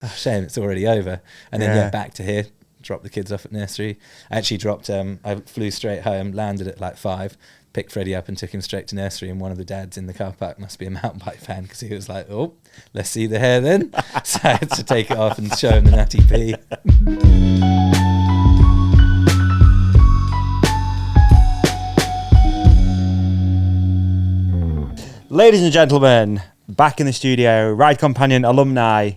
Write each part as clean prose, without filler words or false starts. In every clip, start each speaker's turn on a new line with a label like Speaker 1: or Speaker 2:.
Speaker 1: oh, shame it's already over. And then back to here, dropped the kids off at nursery. I actually I flew straight home, landed at like 5, picked Freddie up and took him straight to nursery, and one of the dads in the car park must be a mountain bike fan because he was like, oh, let's see the hair then. So I had to take it off and show him the Nutty P.
Speaker 2: Ladies and gentlemen, back in the studio, ride companion, alumni,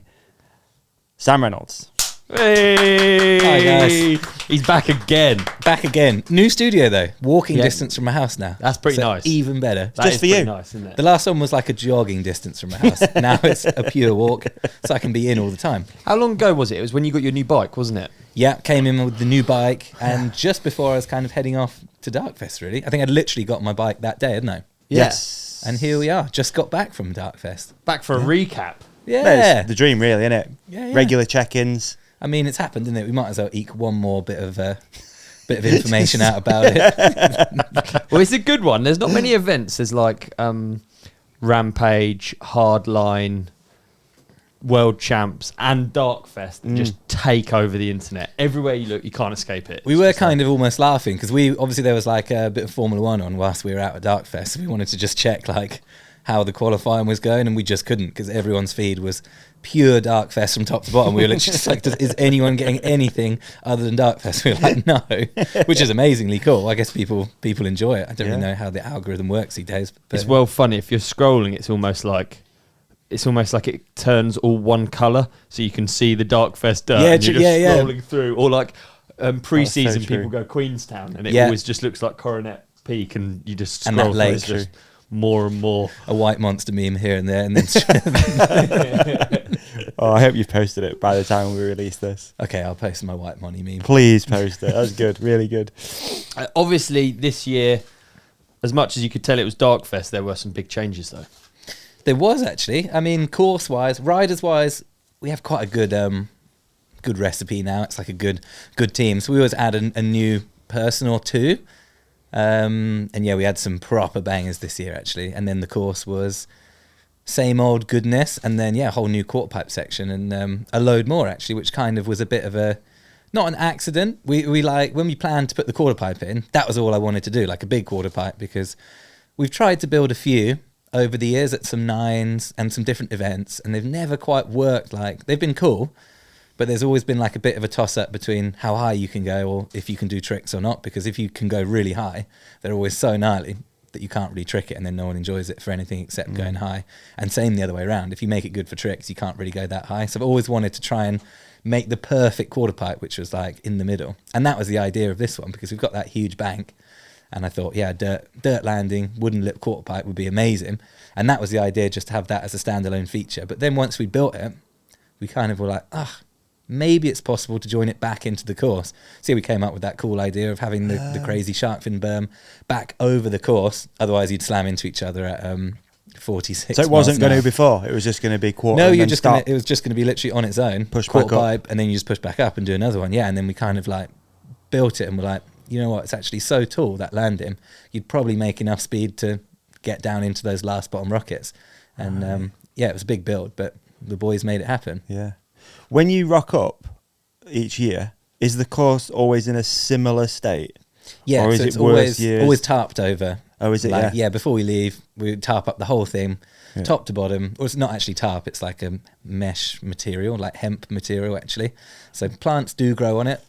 Speaker 2: Sam Reynolds.
Speaker 3: Hey!
Speaker 1: Hi guys.
Speaker 3: He's back again.
Speaker 1: Back again. New studio though. Walking distance from my house now.
Speaker 3: That's pretty
Speaker 1: so
Speaker 3: nice.
Speaker 1: Even better.
Speaker 3: That
Speaker 2: just
Speaker 3: is
Speaker 2: for
Speaker 3: pretty
Speaker 2: you.
Speaker 3: Nice, isn't it?
Speaker 1: The last one was like a jogging distance from my house. Now it's a pure walk, so I can be in all the time.
Speaker 3: How long ago was it? It was when you got your new bike, wasn't it?
Speaker 1: Yeah, came in with the new bike, and just before I was kind of heading off to DarkFest, really. I think I'd literally got my bike that day, hadn't I?
Speaker 2: Yes.
Speaker 1: And here we are. Just got back from DarkFest.
Speaker 3: Back for a recap.
Speaker 1: Yeah.
Speaker 2: That's the dream, really, isn't it?
Speaker 1: Yeah.
Speaker 2: Regular check-ins.
Speaker 1: I mean, it's happened, isn't it? We might as well eke one more bit of information out about it.
Speaker 3: Well, it's a good one. There's not many events. There's like Rampage, Hardline, World Champs, and DarkFest just take over the internet. Everywhere you look, you can't escape it.
Speaker 1: We were kind of almost laughing because obviously there was like a bit of Formula One on whilst we were out at DarkFest. So we wanted to just check like how the qualifying was going, and we just couldn't because everyone's feed was pure DarkFest from top to bottom. We were literally just like, is anyone getting anything other than DarkFest? We were like, no, which is amazingly cool. I guess people enjoy it. I don't really know how the algorithm works these days. But
Speaker 3: it's well funny. If you're scrolling, it's almost like it turns all one colour, so you can see the DarkFest dirt.
Speaker 1: Yeah,
Speaker 3: and you're just scrolling
Speaker 1: yeah.
Speaker 3: through, or like pre-season,
Speaker 2: so true.
Speaker 3: people go Queenstown, and it
Speaker 1: Yeah.
Speaker 3: always just looks like Coronet Peak, and you just
Speaker 1: And
Speaker 3: scroll
Speaker 1: that
Speaker 3: through.
Speaker 1: lake.
Speaker 3: It's just more and more.
Speaker 1: a white monster meme here and there, and then
Speaker 2: Oh, I hope you've posted it by the time we release this.
Speaker 1: okay, I'll post my white money meme.
Speaker 2: Please post it. That's good. Really good.
Speaker 3: Obviously, this year, as much as you could tell it was DarkFest, there were some big changes though.
Speaker 1: There was actually. I mean, course-wise, riders-wise, we have quite a good recipe now. It's like a good team. So we always add a new person or two. And yeah, we had some proper bangers this year actually. And then the course was same old goodness. And then yeah, a whole new quarterpipe section and a load more actually, which kind of was a bit of not an accident. We like when we planned to put the quarterpipe in, that was all I wanted to do, like a big quarterpipe, because we've tried to build a few over the years at some nines and some different events, and they've never quite worked. Like, they've been cool, but there's always been like a bit of a toss-up between how high you can go or if you can do tricks or not, because if you can go really high, they're always so gnarly that you can't really trick it, and then no one enjoys it for anything except going high. And same the other way around. If you make it good for tricks, you can't really go that high. So I've always wanted to try and make the perfect quarterpipe, which was like in the middle. And that was the idea of this one, because we've got that huge bank. And I thought, yeah, dirt landing, wooden lip quarterpipe would be amazing. And that was the idea, just to have that as a standalone feature. But then once we built it, we kind of were like, maybe it's possible to join it back into the course. So we came up with that cool idea of having the crazy shark fin berm back over the course. Otherwise, you'd slam into each other at 46.
Speaker 2: So it wasn't going to before. It was just going to be quarter.
Speaker 1: No,
Speaker 2: and
Speaker 1: you're
Speaker 2: then
Speaker 1: just it was just going to be literally on its own.
Speaker 2: Push back
Speaker 1: quarter
Speaker 2: up.
Speaker 1: pipe, and then you just push back up and do another one. Yeah, and then we kind of like built it, and we're like, you know what? It's actually so tall, that landing. You'd probably make enough speed to get down into those last bottom rockets. And yeah, it was a big build, but the boys made it happen.
Speaker 2: Yeah. When you rock up each year, is the course always in a similar state?
Speaker 1: Yeah,
Speaker 2: or is
Speaker 1: so
Speaker 2: it
Speaker 1: it's
Speaker 2: worse years?
Speaker 1: always tarped over.
Speaker 2: Oh, is it?
Speaker 1: Like,
Speaker 2: yeah.
Speaker 1: before we leave, we would tarp up the whole thing, top to bottom. Or it's not actually tarp, it's like a mesh material, like hemp material actually. So plants do grow on it,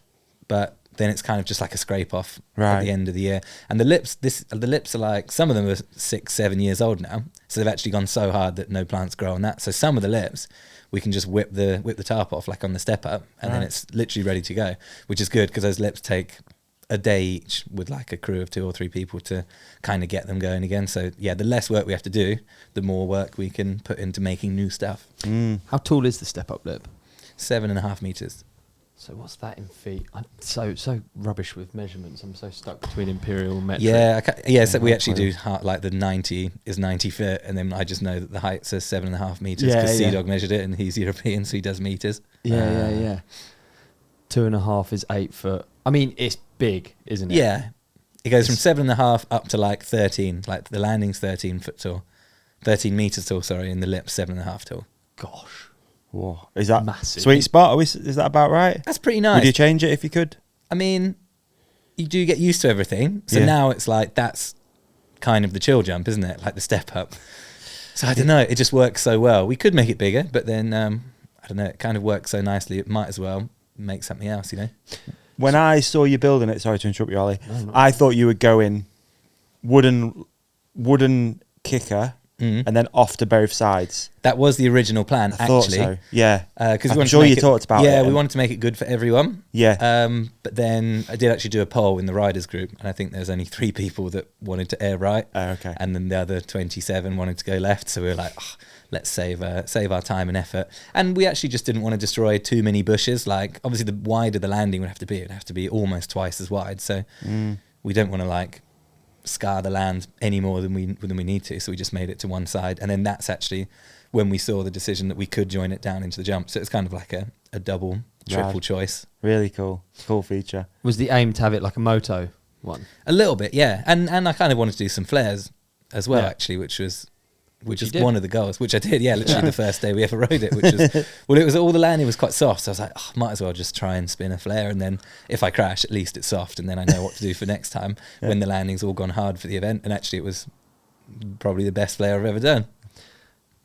Speaker 1: but then it's kind of just like a scrape off at the end of the year. And the lips are like, some of them are 6-7 years old now, so they've actually gone so hard that no plants grow on that. So some of the lips we can just whip the tarp off like on the step up, and then it's literally ready to go, which is good because those lips take a day each with like a crew of 2 or 3 people to kind of get them going again. So yeah, the less work we have to do, the more work we can put into making new stuff.
Speaker 3: How tall is the step up lip?
Speaker 1: 7.5 meters.
Speaker 3: So what's that in feet? I'm so rubbish with measurements. I'm so stuck between imperial and metric.
Speaker 1: Yeah, so we actually do like the 90 is 90 feet, and then I just know that the height says 7.5 meters because Sea-Dog measured it, and he's European, so he does meters.
Speaker 3: Yeah. 2.5 is 8 foot. I mean, it's big, isn't it?
Speaker 1: Yeah, it goes from 7.5 up to like 13. Like the landing's 13 foot tall, 13 meters tall. Sorry, and the lip's 7.5 tall.
Speaker 3: Gosh.
Speaker 2: Whoa. Is that
Speaker 3: Massive.
Speaker 2: sweet spot? Is that about right?
Speaker 1: That's pretty nice.
Speaker 2: Would you change it if you could?
Speaker 1: I mean, you do get used to everything. So
Speaker 2: Yeah.
Speaker 1: now it's like, that's kind of the chill jump, isn't it? Like the step up. So I don't know. It just works so well. We could make it bigger, but then, I don't know. It kind of works so nicely. It might as well make something else, you know?
Speaker 2: When I saw you building it, sorry to interrupt you, Ollie,
Speaker 3: No, no.
Speaker 2: I thought you would go in wooden kicker and then off to both sides.
Speaker 1: That was the original plan,
Speaker 2: I thought
Speaker 1: actually.
Speaker 2: so. Yeah.
Speaker 1: Because
Speaker 2: I'm sure you talked about it.
Speaker 1: Yeah, we
Speaker 2: and-
Speaker 1: wanted to make it good for everyone.
Speaker 2: Yeah.
Speaker 1: But then I did actually do a poll in the riders group, and I think there's only 3 people that wanted to air right.
Speaker 2: Oh, okay.
Speaker 1: And then the other 27 wanted to go left. So we were like, oh, let's save our time and effort. And we actually just didn't want to destroy too many bushes. Like, obviously, the wider the landing would have to be, it'd have to be almost twice as wide. So we don't want to like scar the land any more than we need to. So we just made it to one side, and then that's actually when we saw the decision that we could join it down into the jump. So it's kind of like a double, triple
Speaker 2: Right.
Speaker 1: choice.
Speaker 2: Really cool. Cool feature.
Speaker 3: Was the aim to have it like a moto one?
Speaker 1: A little bit, yeah. And I kind of wanted to do some flares as well,
Speaker 3: Yeah.
Speaker 1: actually, which was
Speaker 3: you
Speaker 1: is
Speaker 3: did.
Speaker 1: one of the goals, which I did, yeah, literally the first day we ever rode it, which was, well, it was all the landing was quite soft, so I was like, oh, might as well just try and spin a flare, and then if I crash, at least it's soft, and then I know what to do for next time when the landing's all gone hard for the event. And actually it was probably the best flare I've ever done.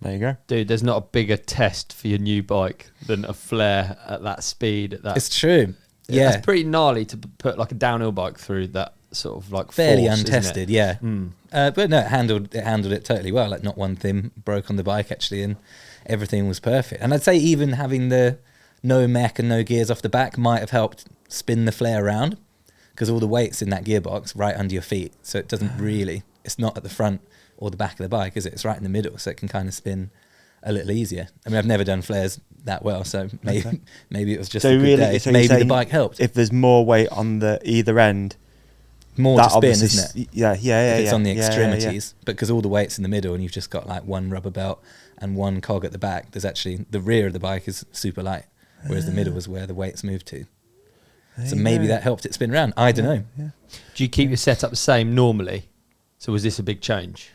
Speaker 2: There you go.
Speaker 3: Dude, there's not a bigger test for your new bike than a flare at that speed. At that,
Speaker 1: It's true. Yeah.
Speaker 3: That's pretty gnarly to put like a downhill bike through that sort of like
Speaker 1: Fairly
Speaker 3: force, isn't it?
Speaker 1: untested, yeah.
Speaker 3: Mm.
Speaker 1: But no, it handled it totally well. Like not one thing broke on the bike actually, and everything was perfect. And I'd say even having the no mech and no gears off the back might have helped spin the flare around, because all the weight's in that gearbox right under your feet, so it doesn't really. It's not at the front or the back of the bike, is it? It's right in the middle, so it can kind of spin a little easier. I mean, I've never done flares that well, so maybe it was just a good day.
Speaker 2: so you're
Speaker 1: Maybe the
Speaker 2: saying
Speaker 1: bike helped.
Speaker 2: If there's more weight on the either end,
Speaker 1: More
Speaker 2: that
Speaker 1: to spin,
Speaker 2: obviously
Speaker 1: isn't it?
Speaker 2: Yeah.
Speaker 1: If it's on the
Speaker 2: yeah,
Speaker 1: extremities, but because all the weight's in the middle and you've just got like one rubber belt and one cog at the back, there's actually the rear of the bike is super light, whereas the middle is where the weight's moved to. So maybe that helped it spin around. I don't know.
Speaker 2: Yeah.
Speaker 3: Do you keep your setup the same normally? So was this a big change?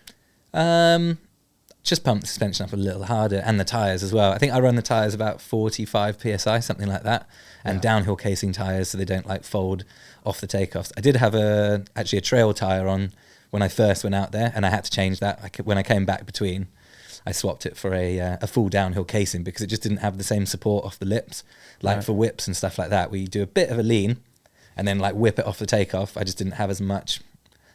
Speaker 1: Just pump the suspension up a little harder, and the tyres as well. I think I run the tyres about 45 psi, something like that, and downhill casing tyres so they don't like fold off the takeoffs. I did have actually a trail tyre on when I first went out there, and I had to change that. When I came back between, I swapped it for a full downhill casing because it just didn't have the same support off the lips. Like for whips and stuff like that, we do a bit of a lean and then like whip it off the takeoff. I just didn't have as much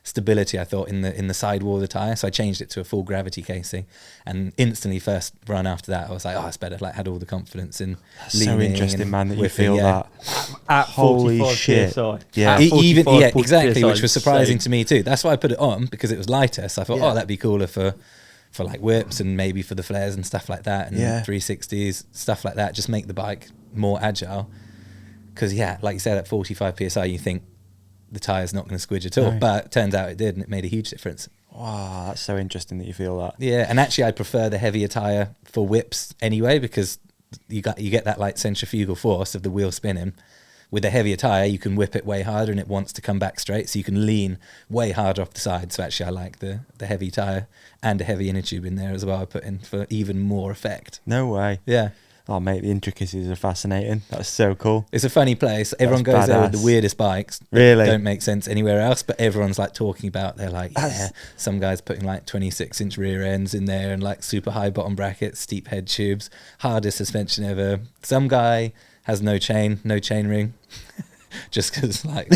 Speaker 1: stability, I thought, in the sidewall of the tyre, so I changed it to a full gravity casing, and instantly first run after that I was like, oh, it's better. Like had all the confidence in leaning.
Speaker 2: So interesting,
Speaker 1: and
Speaker 2: man, that you
Speaker 1: whipping,
Speaker 2: feel
Speaker 1: yeah.
Speaker 2: that.
Speaker 3: At
Speaker 2: Holy
Speaker 3: 45
Speaker 2: shit.
Speaker 3: PSI.
Speaker 2: Yeah.
Speaker 3: At
Speaker 1: Even
Speaker 3: 45
Speaker 1: exactly,
Speaker 3: PSI,
Speaker 1: which was surprising
Speaker 3: insane.
Speaker 1: to me too. That's why I put it on, because it was lighter, so I thought, oh, that'd be cooler for like whips and maybe for the flares and stuff like that, and 360s, stuff like that, just make the bike more agile. Because like you said, at 45 psi you think the tyre's not going to squidge at all, but it turns out it did, and it made a huge difference.
Speaker 2: Wow, that's so interesting that you feel that.
Speaker 1: Yeah, and actually I prefer the heavier tyre for whips anyway, because you get that like centrifugal force of the wheel spinning. With a heavier tyre you can whip it way harder and it wants to come back straight, so you can lean way harder off the side. So actually I like the heavy tyre and a heavy inner tube in there as well. I put in for even more effect.
Speaker 2: No way.
Speaker 1: Yeah.
Speaker 2: Oh, mate, the intricacies are fascinating. That's so cool.
Speaker 1: It's a funny place. Everyone goes there with the
Speaker 2: badass.
Speaker 1: weirdest bikes.
Speaker 2: Really?
Speaker 1: Don't make sense anywhere else, but everyone's like talking about, they're like, some guys putting like 26-inch rear ends in there and like super high bottom brackets, steep head tubes, hardest suspension ever. Some guy has no chain ring, just because like,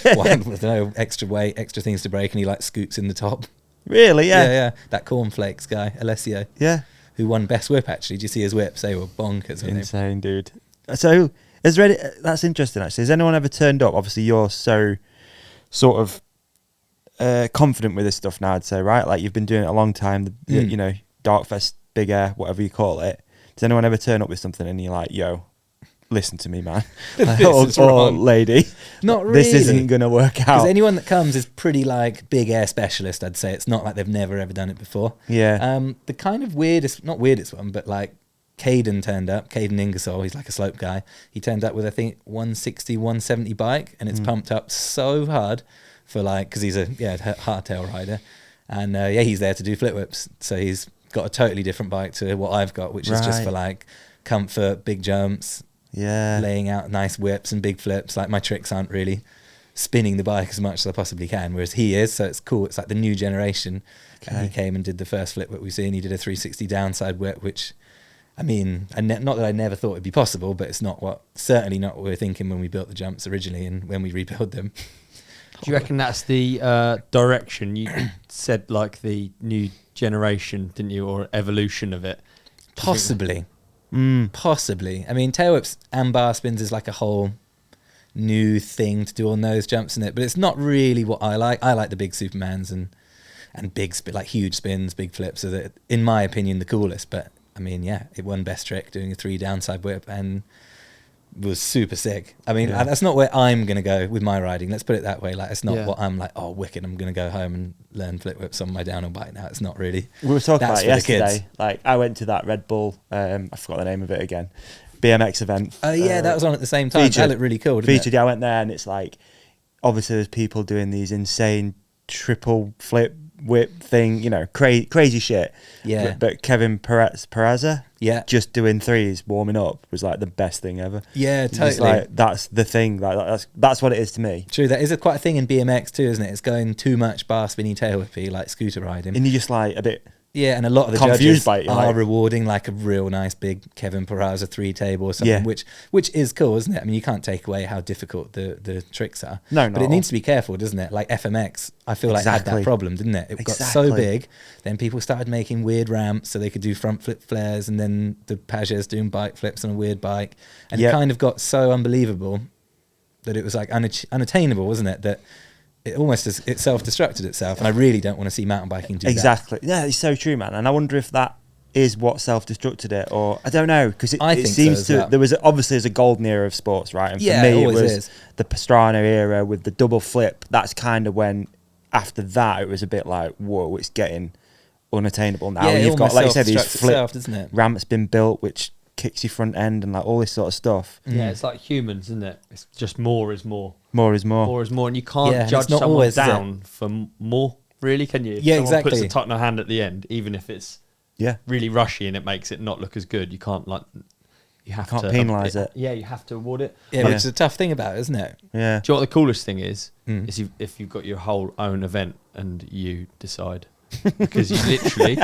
Speaker 1: I don't know, extra weight, extra things to break, and he like scoops in the top.
Speaker 2: Really? Yeah.
Speaker 1: Yeah. That cornflakes guy, Alessio.
Speaker 2: Yeah.
Speaker 1: Who won best whip actually. Did you see his whips? They were bonkers. Weren't they?
Speaker 2: Insane, dude. So, that's interesting, actually. Has anyone ever turned up? Obviously, you're so sort of confident with this stuff now, I'd say, right? Like, you've been doing it a long time, you know, DarkFest, Big Air, whatever you call it. Does anyone ever turn up with something and you're like, yo, listen to me, man. or lady.
Speaker 1: Not really.
Speaker 2: This isn't going to work out.
Speaker 1: Because anyone that comes is pretty like big air specialist, I'd say. It's not like they've never ever done it before.
Speaker 2: Yeah.
Speaker 1: The kind of weirdest, not weirdest one, but like Caden turned up. Caden Ingersoll, he's like a slope guy. He turned up with, I think, 160, 170 bike, and it's pumped up so hard for like, because he's a hardtail rider. And he's there to do flip whips. So he's got a totally different bike to what I've got, which is just for like comfort, big jumps,
Speaker 2: Yeah.
Speaker 1: laying out nice whips and big flips. Like my tricks aren't really spinning the bike as much as I possibly can, whereas he is, so it's cool. It's like the new generation. And he came and did the first flip whip we've seen. He did a 360 downside whip, which, I mean, not that I never thought it'd be possible, but it's certainly not what we were thinking when we built the jumps originally and when we rebuilt them.
Speaker 3: Do you reckon that's the direction you said, like the new generation, didn't you, or evolution of it?
Speaker 1: Possibly. Possibly. I mean, tail whips and bar spins is like a whole new thing to do on those jumps in it, but it's not really what I like. I like the big Supermans and big like huge spins, big flips are in my opinion the coolest. But I mean, yeah, it won best trick doing a 3 downside whip and was super sick. I mean, that's not where I'm gonna go with my riding, let's put it that way. Like, it's not what I'm like, oh wicked, I'm gonna go home and learn flip whips on my downhill bike now. It's not really.
Speaker 2: We were talking
Speaker 1: That's
Speaker 2: about it
Speaker 1: for the
Speaker 2: yesterday.
Speaker 1: kids.
Speaker 2: Like, I went to that Red Bull, I forgot the name of it again, BMX event.
Speaker 1: Oh yeah, that was on at the same time. That looked really cool, didn't
Speaker 2: Featured, yeah, I went there and it's like, obviously there's people doing these insane triple flip whip thing, you know, crazy shit.
Speaker 1: Yeah.
Speaker 2: But Kevin Peraza,
Speaker 1: Yeah.
Speaker 2: just doing threes, warming up, was like the best thing ever.
Speaker 1: Yeah,
Speaker 2: It's
Speaker 1: totally.
Speaker 2: like, that's the thing. Like, that's what it is to me.
Speaker 1: True, that is quite a thing in BMX too, isn't it? It's going too much bar spinny tail whippy, like scooter riding.
Speaker 2: And you're just like a bit.
Speaker 1: Yeah, and a lot of the
Speaker 2: Confused
Speaker 1: judges
Speaker 2: by it,
Speaker 1: are
Speaker 2: like-
Speaker 1: rewarding like a real nice big Kevin Peraza 3 table or something,
Speaker 2: Yeah.
Speaker 1: which is cool, isn't it? I mean, you can't take away how difficult the tricks are.
Speaker 2: No,
Speaker 1: but
Speaker 2: not
Speaker 1: it
Speaker 2: at
Speaker 1: needs
Speaker 2: all.
Speaker 1: to be careful, doesn't it? Like FMX, I feel like had
Speaker 2: Exactly.
Speaker 1: that problem, didn't it? It got so
Speaker 2: Exactly.
Speaker 1: big, then people started making weird ramps so they could do front flip flares, and then the Pages doing bike flips on a weird bike, and
Speaker 2: Yep.
Speaker 1: it kind of got so unbelievable that it was like unattainable, wasn't it? That it almost it self-destructed itself, and I really don't want to see mountain biking do that.
Speaker 2: Exactly. Yeah, it's so true, man. And I wonder if that is what self-destructed it, or I don't know, because
Speaker 1: I
Speaker 2: it
Speaker 1: think so
Speaker 2: seems
Speaker 1: as
Speaker 2: to.
Speaker 1: well.
Speaker 2: There was obviously there's a golden era of sports, right? And
Speaker 1: Yeah,
Speaker 2: for
Speaker 1: it
Speaker 2: me, it
Speaker 1: always
Speaker 2: was
Speaker 1: is.
Speaker 2: the Pastrana era with the double flip. That's kind of when, after that, it was a bit like, whoa, it's getting unattainable now.
Speaker 1: Yeah,
Speaker 2: And
Speaker 1: it
Speaker 2: you've got,
Speaker 1: almost
Speaker 2: like you said, these
Speaker 1: self-destructs
Speaker 2: flip
Speaker 1: itself, doesn't it?
Speaker 2: ramps been built, which kicks your front end and like all this sort of stuff.
Speaker 3: Yeah, it's like humans, isn't it? It's just more is more.
Speaker 2: More is more.
Speaker 3: More is more, and you can't
Speaker 1: Yeah, and
Speaker 3: judge
Speaker 1: it's not
Speaker 3: someone
Speaker 1: always, is it?
Speaker 3: down for more, really, can you? If
Speaker 1: Yeah,
Speaker 3: someone
Speaker 1: exactly.
Speaker 3: puts a tuck no hand at the end, even if it's
Speaker 2: Yeah.
Speaker 3: really rushy and it makes it not look as good, you can't you have
Speaker 2: Can't
Speaker 3: to
Speaker 2: penalise it.
Speaker 3: Yeah, you have to award it.
Speaker 1: Yeah,
Speaker 2: Yeah.
Speaker 1: which is a tough thing about it, isn't it?
Speaker 2: Yeah.
Speaker 3: Do you know what the coolest thing is?
Speaker 1: Mm.
Speaker 3: Is if you've got your whole own event and you decide. Because you literally,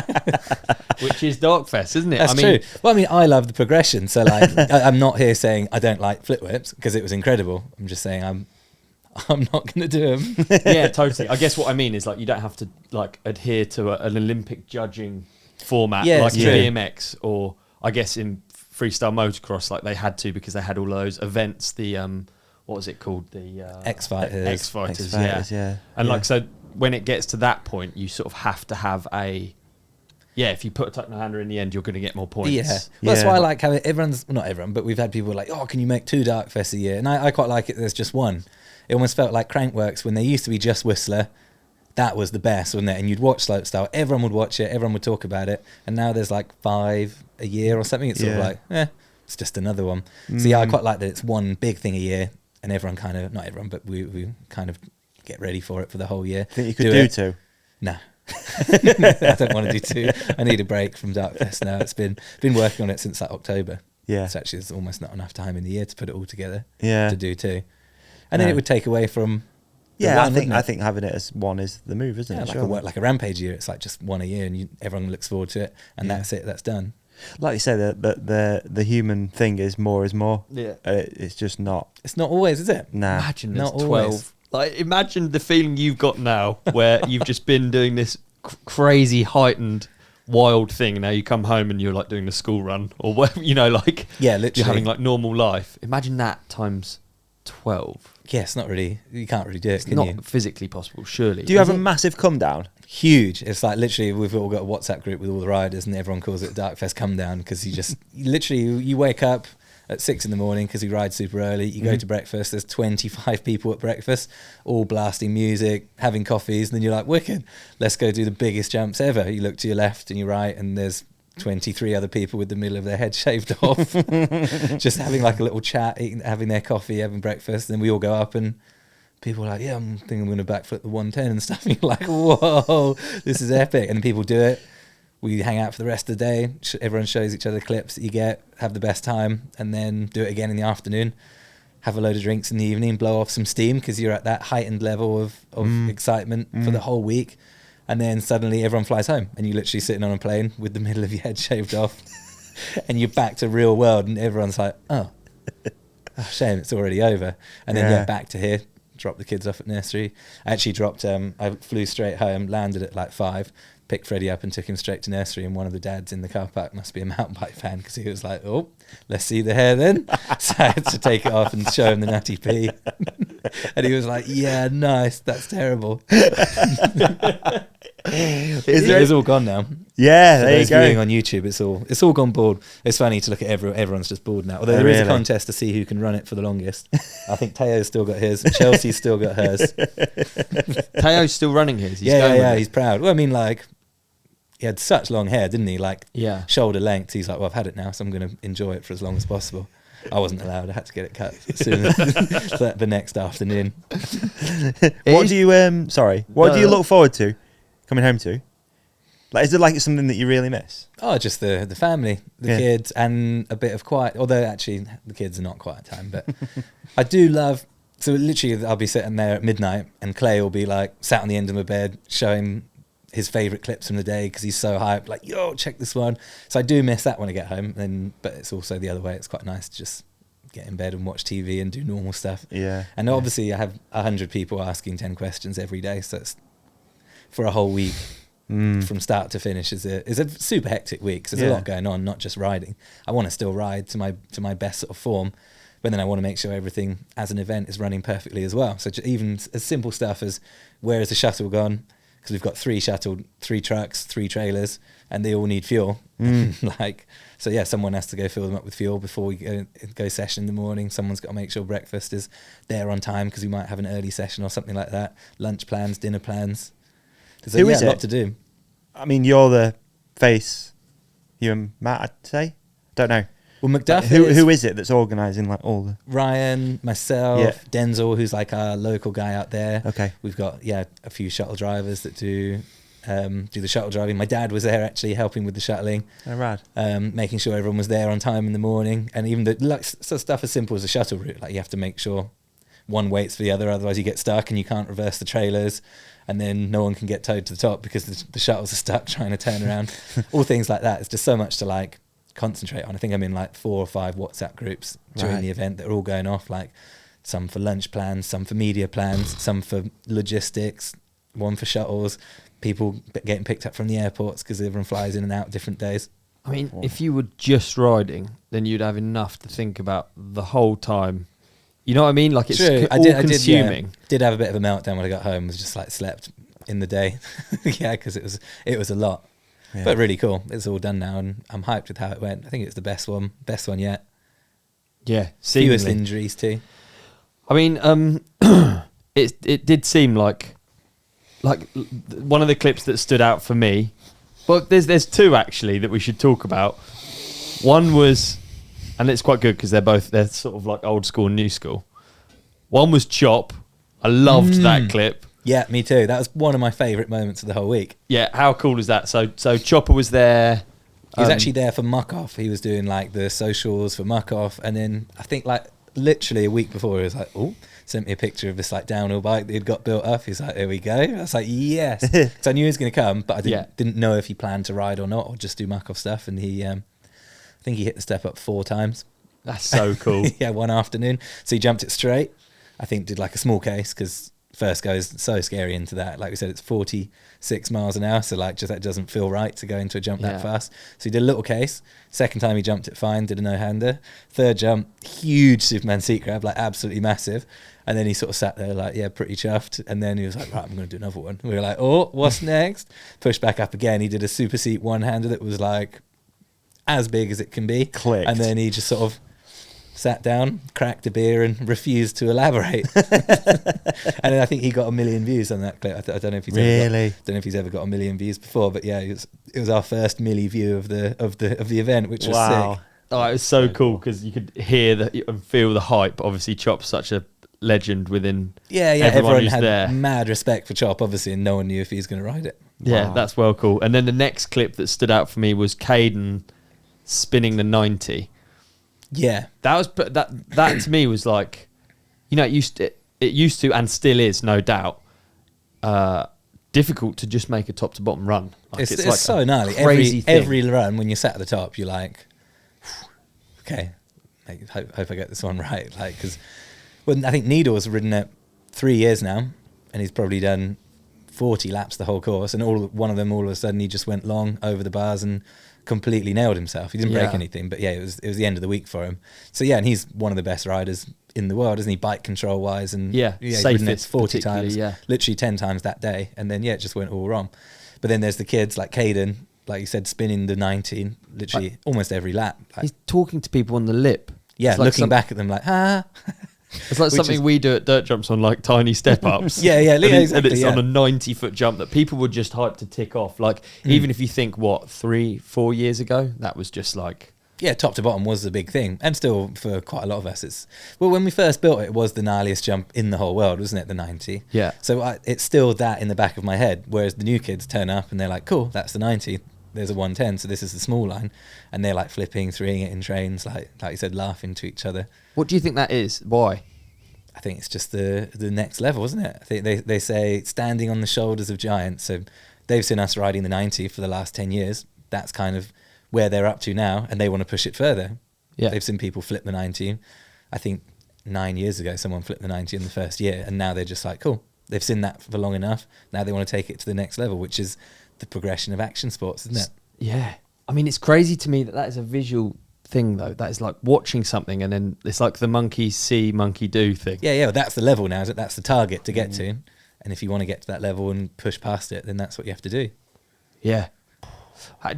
Speaker 3: which is DarkFest, isn't it?
Speaker 1: That's true. Well, I mean, I love the progression. So, like, I'm not here saying I don't like flip whips because it was incredible. I'm just saying I'm not going to do them.
Speaker 3: Yeah, totally. I guess what I mean is like you don't have to like adhere to an Olympic judging format
Speaker 1: Yeah,
Speaker 3: like
Speaker 1: it's
Speaker 3: in
Speaker 1: true.
Speaker 3: BMX, or I guess in freestyle motocross, like they had to because they had all those events. The what was it called? The
Speaker 1: X Fighters.
Speaker 3: X Fighters,
Speaker 2: X-Fighters, yeah.
Speaker 3: And
Speaker 2: Yeah.
Speaker 3: like so, when it gets to that point, you sort of have to have a. Yeah, if you put a tuck no hander in the end, you're going to get more points.
Speaker 1: Yeah. Well, that's
Speaker 2: Yeah.
Speaker 1: why I like having not everyone, but we've had people like, oh, can you make 2 DarkFests a year? And I quite like it. There's just one. It almost felt like Crankworks when there used to be just Whistler. That was the best, wasn't it? And you'd watch Slopestyle. Everyone would watch it. Everyone would talk about it. And now there's like 5 a year or something. It's sort of
Speaker 2: Yeah.
Speaker 1: like, it's just another one. So yeah, I quite like that it's one big thing a year, and everyone kind of, not everyone, but we kind of get ready for it for the whole year.
Speaker 2: Think you could do
Speaker 1: it.
Speaker 2: 2?
Speaker 1: No. I don't want to do 2. I need a break from DarkFest now. It's been working on it since like October.
Speaker 2: Yeah.
Speaker 1: So actually there's almost not enough time in the year to put it all together
Speaker 2: Yeah.
Speaker 1: to do 2. And then
Speaker 2: No.
Speaker 1: it would take away from the
Speaker 2: Yeah,
Speaker 1: one,
Speaker 2: I
Speaker 1: wouldn't it?
Speaker 2: think having it as one is the move, isn't
Speaker 1: Yeah,
Speaker 2: it?
Speaker 1: like a Rampage year. It's like just one a year, and everyone looks forward to it, and
Speaker 2: Yeah.
Speaker 1: that's it. That's done.
Speaker 2: Like you say, the human thing is more is more.
Speaker 3: Yeah.
Speaker 2: It's just not.
Speaker 1: It's not always, is it?
Speaker 2: Nah.
Speaker 3: Imagine there's
Speaker 1: Not
Speaker 3: 12.
Speaker 1: always.
Speaker 3: Like, imagine the feeling you've got now where you've just been doing this crazy, heightened, wild thing. And now you come home and you're like doing the school run or whatever, like
Speaker 1: Yeah, literally.
Speaker 3: you're having like normal life. Imagine that times 12.
Speaker 1: Yeah, it's not really. You can't really do it,
Speaker 3: It's
Speaker 1: can
Speaker 3: not
Speaker 1: you?
Speaker 3: physically possible, surely.
Speaker 2: Do you have
Speaker 3: Is
Speaker 2: a
Speaker 3: it?
Speaker 2: massive come down?
Speaker 1: Huge. It's like literally we've all got a WhatsApp group with all the riders, and everyone calls it DarkFest Come Down because you wake up at 6 in the morning because we ride super early. You go to breakfast. There's 25 people at breakfast, all blasting music, having coffees, and then you're like, wicked. Let's go do the biggest jumps ever. You look to your left and your right, and there's 23 other people with the middle of their head shaved off, just having like a little chat, having their coffee, having breakfast. Then we all go up and people are like, yeah, I'm going to backflip the 110 and stuff. And you're like, whoa, this is epic. And people do it. we hang out for the rest of the day. Everyone shows each other clips that you get, have the best time, and then do it again in the afternoon. Have a load of drinks in the evening, blow off some steam because you're at that heightened level of excitement for the whole week. And then suddenly everyone flies home and you're literally sitting on a plane with the middle of your head shaved off and you're back to real world and everyone's like, oh shame, it's already over. And then back to here, drop the kids off at nursery. I actually dropped, I flew straight home, landed at like 5, picked Freddie up and took him straight to nursery, and one of the dads in the car park must be a mountain bike fan because he was like, oh, let's see the hair then. So I had to take it off and show him the Nutty P. And he was like, yeah, nice, that's terrible. It's all gone now.
Speaker 2: Yeah,
Speaker 1: so
Speaker 2: there you go.
Speaker 1: viewing on YouTube, it's all gone bald. It's funny to look at everyone's just bald now. Although there is a contest to see who can run it for the longest. I think Teo's still got his. Chelsea's still got hers.
Speaker 3: Teo's still running his.
Speaker 1: He's proud. Well, I mean, like, he had such long hair, didn't he? Like, shoulder length. He's like, well, I've had it now, so I'm going to enjoy it for as long as possible. I wasn't allowed. I had to get it cut as soon as the next afternoon.
Speaker 2: What do you do you look forward to coming home to? Like, is it like something that you really miss?
Speaker 1: Oh, just the family, the kids, and a bit of quiet. Although actually, the kids are not quiet time, but I do love. So literally, I'll be sitting there at midnight, and Clay will be like sat on the end of my bed, showing his favourite clips from the day because he's so hyped. Like, yo, check this one. So I do miss that when I get home. But it's also the other way. It's quite nice to just get in bed and watch TV and do normal stuff.
Speaker 2: Yeah.
Speaker 1: And obviously, I have 100 people asking 10 questions every day. So it's for a whole week. From start to finish is a super hectic week. Cause there's a lot going on, not just riding. I want to still ride to my best sort of form, but then I want to make sure everything as an event is running perfectly as well. So even as simple stuff as where is the shuttle gone? Because we've got 3 trucks, 3 trailers, and they all need fuel. Someone has to go fill them up with fuel before we go session in the morning. Someone's got to make sure breakfast is there on time because we might have an early session or something like that. Lunch plans, dinner plans. Who is it? A lot to do.
Speaker 2: I mean, you're the face. You and Matt, I'd say. Don't know.
Speaker 1: Well, MacDuff.
Speaker 2: Who is it that's organising like all the?
Speaker 1: Ryan, myself, Denzel, who's like our local guy out there.
Speaker 2: Okay.
Speaker 1: We've got a few shuttle drivers that do the shuttle driving. My dad was there actually helping with the shuttling.
Speaker 2: Oh, rad.
Speaker 1: Making sure everyone was there on time in the morning, and even the stuff as simple as a shuttle route. Like you have to make sure one waits for the other, otherwise you get stuck and you can't reverse the trailers. And then no one can get towed to the top because the shuttles are stuck trying to turn around. All things like that. It's just so much to like concentrate on. I think I'm in like 4 or 5 WhatsApp groups during the event that are all going off, like some for lunch plans, some for media plans, some for logistics, one for shuttles, people getting picked up from the airports because everyone flies in and out different days.
Speaker 3: I mean, if you were just riding, then you'd have enough to think about the whole time. You know what I mean? Like it's all-consuming.
Speaker 1: I did have a bit of a meltdown when I got home. I was just like slept in the day. Because it was a lot. Yeah. But really cool. It's all done now and I'm hyped with how it went. I think it's the best one yet.
Speaker 3: Yeah.
Speaker 1: Fewest injuries too.
Speaker 3: I mean, it did seem like one of the clips that stood out for me. Well, there's 2 actually that we should talk about. One was... And it's quite good because they're sort of like old school and new school. One was Chop. I loved that clip.
Speaker 1: Yeah, me too. That was one of my favourite moments of the whole week.
Speaker 3: Yeah, how cool is that? So Chopper was there.
Speaker 1: He was actually there for Muck Off. He was doing like the socials for Muck Off. And then I think like literally a week before he was like, oh, sent me a picture of this like downhill bike that he'd got built up. He's like, here we go. I was like, yes. So I knew he was going to come, but I didn't know if he planned to ride or not or just do Muck Off stuff. And he... I think he hit the step up 4 times.
Speaker 3: That's so cool.
Speaker 1: One afternoon. So he jumped it straight. I think did like a small case because first goes so scary into that. Like we said, it's 46 miles an hour. So like just that doesn't feel right to go into a jump that fast. So he did a little case. Second time he jumped it fine, did a no-hander. Third jump, huge Superman seat grab, like absolutely massive. And then he sort of sat there like, pretty chuffed. And then he was like, right, I'm going to do another one. We were like, oh, what's next? Pushed back up again. He did a super seat one-hander that was like... as big as it can be.
Speaker 2: Clicked.
Speaker 1: And then he just sort of sat down, cracked a beer and refused to elaborate. And then I think he got 1 million views on that clip. I don't know if he's ever got 1 million views before, but yeah, it was our first milli view of the event, which was sick.
Speaker 3: Oh, it was so cool because you could hear and feel the hype. Obviously, Chop's such a legend within
Speaker 1: Everyone
Speaker 3: everyone who's
Speaker 1: had
Speaker 3: there.
Speaker 1: mad respect for Chop, obviously, and no one knew if he was going to ride it.
Speaker 3: Yeah,
Speaker 2: Wow.
Speaker 3: that's well cool. And then the next clip that stood out for me was Caden spinning the 90.
Speaker 1: Yeah.
Speaker 3: That was that to me was like, you know, it used to and still is, no doubt, difficult to just make a top to bottom run. Like,
Speaker 1: It's
Speaker 3: like
Speaker 1: so
Speaker 3: a
Speaker 1: gnarly.
Speaker 3: crazy thing.
Speaker 1: Every run when you're sat at the top, you're like, okay, hope I get this one right. Like, because I think Needle's ridden it 3 years now, and he's probably done 40 laps the whole course, and one of them all of a sudden he just went long over the bars and completely nailed himself. He didn't break anything, but yeah, it was the end of the week for him. So yeah, and he's one of the best riders in the world, isn't he? Bike control wise, and he's ridden it 40 times, literally 10 times that day, and then it just went all wrong. But then there's the kids like Caden, like you said, spinning the 19 literally almost every lap. Like,
Speaker 3: He's talking to people on the lip.
Speaker 1: yeah,
Speaker 3: It's like
Speaker 1: looking back at them like, ah.
Speaker 3: It's like something we do at dirt jumps on like tiny step ups.
Speaker 1: Yeah,
Speaker 3: and
Speaker 1: exactly,
Speaker 3: it's on a 90-foot jump that people were just hyped to tick off. Like even if you think 3-4 years ago, that was just like,
Speaker 1: yeah, top to bottom was the big thing, and still for quite a lot of us, when we first built it, it was the gnarliest jump in the whole world, wasn't it? The 90.
Speaker 3: Yeah.
Speaker 1: So it's still that in the back of my head. Whereas the new kids turn up and they're like, cool, that's the 90. There's a 110, so this is the small line, and they're like flipping, threeing it in trains, like you said, laughing to each other.
Speaker 3: what do you think that is? Why?
Speaker 1: I think it's just the next level, isn't it? I think they say standing on the shoulders of giants. So they've seen us riding the 90 for the last 10 years. That's kind of where they're up to now, and they want to push it further.
Speaker 3: Yeah.
Speaker 1: They've seen people flip the 90. I think 9 years ago, someone flipped the 90 in the first year, and now they're just like, cool. They've seen that for long enough. Now they want to take it to the next level, which is the progression of action sports, isn't it?
Speaker 3: Yeah. I mean, it's crazy to me that is a visual thing, though. That is like watching something, and then it's like the monkey see, monkey do thing.
Speaker 1: Yeah, well, that's the level now. That's the target to get to. And if you want to get to that level and push past it, then that's what you have to do.
Speaker 3: Yeah.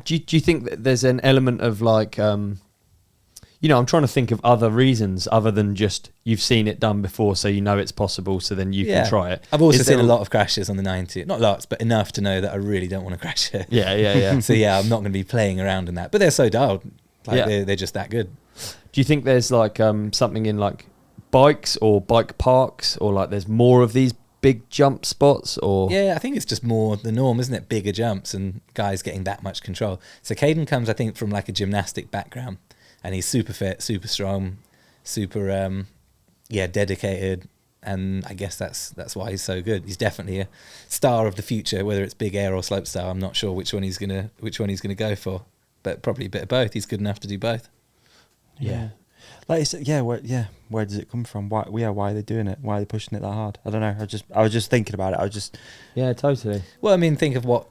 Speaker 3: Do you think that there's an element of like, I'm trying to think of other reasons other than just you've seen it done before, so you know it's possible, so then you can try it.
Speaker 1: I've also seen a lot of crashes on the 90. Not lots, but enough to know that I really don't want to crash it.
Speaker 3: Yeah.
Speaker 1: So yeah, I'm not going to be playing around in that. But they're so dialed. Like they're just that good.
Speaker 3: Do you think there's like something in like bikes or bike parks, or like there's more of these big jump spots? Or
Speaker 1: Yeah, I think it's just more the norm, isn't it? Bigger jumps and guys getting that much control. So Caden comes, I think, from like a gymnastic background, and he's super fit, super strong, super dedicated, and I guess that's why he's so good. He's definitely a star of the future, whether it's big air or slopestyle. I'm not sure which one he's gonna go for, but probably a bit of both. He's good enough to do both.
Speaker 2: Yeah. Like you said, where does it come from? Why are they doing it? Why are they pushing it that hard? I don't know. I was just thinking about it.
Speaker 3: yeah, totally.
Speaker 1: Well, I mean, think of what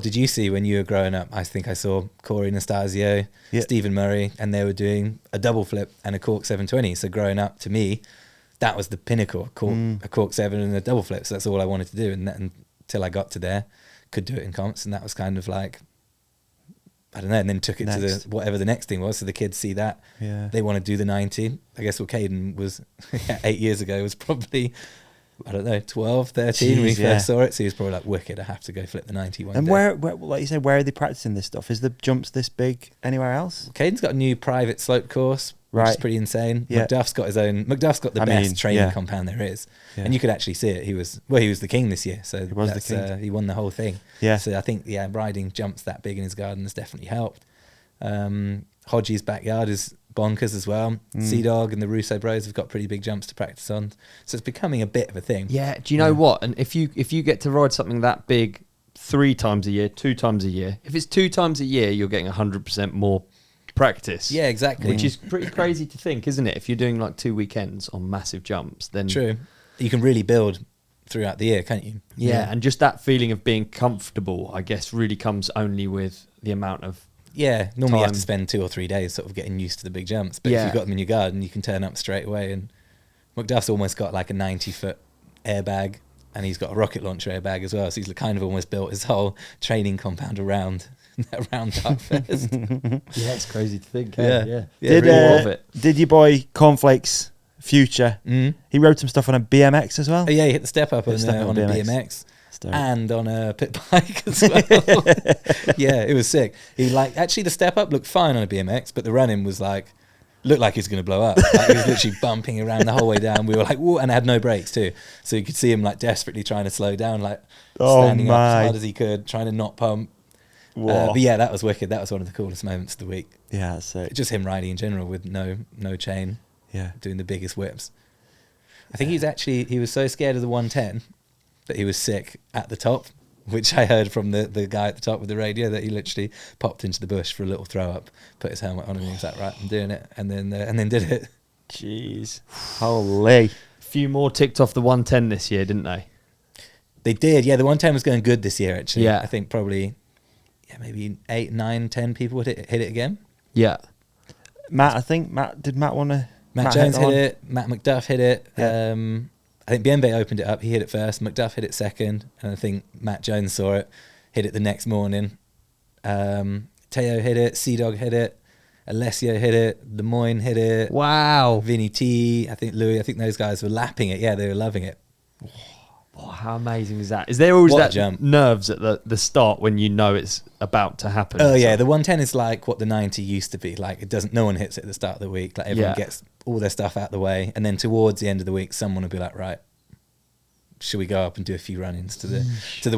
Speaker 1: did you see when you were growing up? I think I saw Corey Nastasio, Stephen Murray, and they were doing a double flip and a cork 720. So growing up, to me, that was the pinnacle, a cork 7 and a double flip. So that's all I wanted to do. And until I got to there, could do it in comps, and that was kind of like, I don't know, and then took it to whatever the next thing was. So the kids see that.
Speaker 2: Yeah.
Speaker 1: They want to do the 90. I guess what Caden was 8 years ago was probably, I don't know, 12, 13 when he first saw it. So he was probably like, wicked, I have to go flip the 90 one
Speaker 2: And
Speaker 1: day.
Speaker 2: where, like you said, where are they practicing this stuff? Is the jumps this big anywhere else?
Speaker 1: Caden's got a new private slope course, which is pretty insane.
Speaker 2: Yeah.
Speaker 1: MacDuff's got the best training compound there is.
Speaker 2: Yeah.
Speaker 1: And you could actually see it. He was the king this year. So
Speaker 2: he was the king.
Speaker 1: He won the whole thing.
Speaker 2: Yeah.
Speaker 1: So I think, riding jumps that big in his garden has definitely helped. Hodgie's backyard is bonkers as well. Sea-Dog and the Russo bros have got pretty big jumps to practice on. So it's becoming a bit of a thing.
Speaker 3: Yeah. Do you know what? And if you get to ride something that big 3 times a year, 2 times a year, if it's 2 times a year, you're getting 100% more practice.
Speaker 1: Yeah, exactly.
Speaker 3: Which is pretty crazy to think, isn't it? If you're doing like 2 weekends on massive jumps, then
Speaker 1: True. You can really build throughout the year, can't you?
Speaker 3: Yeah, and just that feeling of being comfortable, I guess, really comes only with the amount of
Speaker 1: normally you have
Speaker 3: time.
Speaker 1: to spend 2 or 3 days sort of getting used to the big jumps. But if you've got them in your garden, you can turn up straight away. And MacDuff's almost got like a 90-foot airbag, and he's got a rocket launcher airbag as well. So he's kind of almost built his whole training compound around DarkFest.
Speaker 3: Yeah, it's crazy to think.
Speaker 1: Yeah.
Speaker 2: Did your boy Cornflakes Future? He rode some stuff on a BMX as well.
Speaker 1: Oh, yeah, he hit the step up on a BMX. And on a pit bike as well. Yeah, it was sick. He actually the step up looked fine on a BMX, but the running was like, looked like he was going to blow up. Like, he was literally bumping around the whole way down. We were like, whoa, and I had no brakes too. So you could see him like desperately trying to slow down, like standing up as hard as he could, trying to not pump. But yeah, that was wicked. That was one of the coolest moments of the week.
Speaker 2: Yeah, so
Speaker 1: just him riding in general with no chain.
Speaker 2: Yeah,
Speaker 1: doing the biggest whips. I think he was so scared of the 110 that he was sick at the top, which I heard from the guy at the top with the radio, that he literally popped into the bush for a little throw up, put his helmet on, and he was like, right, I'm doing it, and then did it.
Speaker 2: Jeez, holy!
Speaker 3: A few more ticked off the 110 this year, didn't they?
Speaker 1: They did, yeah. The 110 was going good this year, actually.
Speaker 3: Yeah,
Speaker 1: I think probably, maybe 8, 9, 10 people would hit it again.
Speaker 3: Yeah.
Speaker 2: Matt want to?
Speaker 1: Matt Jones hit it. Matt MacDuff hit it.
Speaker 2: Yeah.
Speaker 1: I think Bienve opened it up. He hit it first. MacDuff hit it second, and I think Matt Jones saw it, hit it the next morning. Teo hit it. Sea-Dog hit it. Alessio hit it. Lemoyne hit it.
Speaker 3: Wow.
Speaker 1: Vinny T. I think Louis. I think those guys were lapping it. Yeah, they were loving it.
Speaker 3: Oh, how amazing is that? Is there always
Speaker 1: What a
Speaker 3: that
Speaker 1: jump.
Speaker 3: nerves at the start when you know it's about to happen?
Speaker 1: Oh yeah, the 110 is like what the 90 used to be. Like no one hits it at the start of the week. Like everyone gets all their stuff out of the way, and then towards the end of the week, someone will be like, right, should we go up and do a few run-ins to the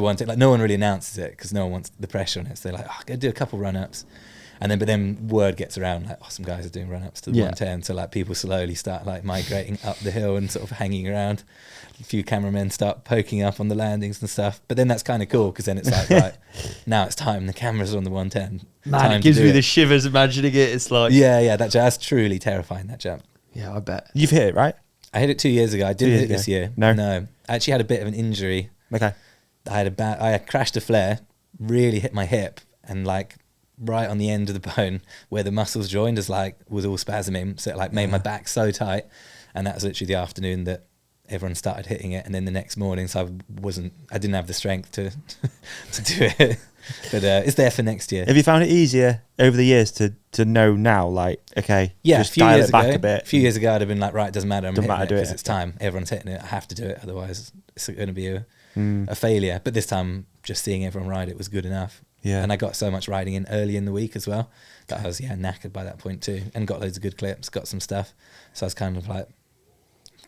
Speaker 1: 110? Like no one really announces it because no one wants the pressure on it. So they're like, go do a couple run-ups, but then word gets around like, some guys are doing run-ups to the 110. So like people slowly start like migrating up the hill and sort of hanging around. A few cameramen start poking up on the landings and stuff, but then that's kind of cool because then it's like, right, now it's time. The cameras are on the 110.
Speaker 3: Man, it gives me the shivers imagining it. It's like,
Speaker 1: that's truly terrifying, that jump.
Speaker 3: Yeah, I bet.
Speaker 2: You've hit it, right?
Speaker 1: I hit it 2 years ago. I didn't hit it this year.
Speaker 2: No.
Speaker 1: I actually had a bit of an injury.
Speaker 2: Okay.
Speaker 1: I crashed a flare, really hit my hip, and like right on the end of the bone where the muscles joined was all spasming, so it like made my back so tight, and that was literally the afternoon that everyone started hitting it, and then the next morning, so I didn't have the strength to do it. But it's there for next year.
Speaker 2: Have you found it easier over the years to know now, like, okay, just dial it back a bit?
Speaker 1: A few years ago, I'd have been like, right, it doesn't matter, I'm
Speaker 2: Doesn't
Speaker 1: hitting
Speaker 2: matter,
Speaker 1: it because it's time. Everyone's hitting it, I have to do it, otherwise it's going to be a failure. But this time, just seeing everyone ride it was good enough.
Speaker 2: Yeah.
Speaker 1: And I got so much riding in early in the week as well that I was knackered by that point too, and got loads of good clips, got some stuff. So I was kind of like,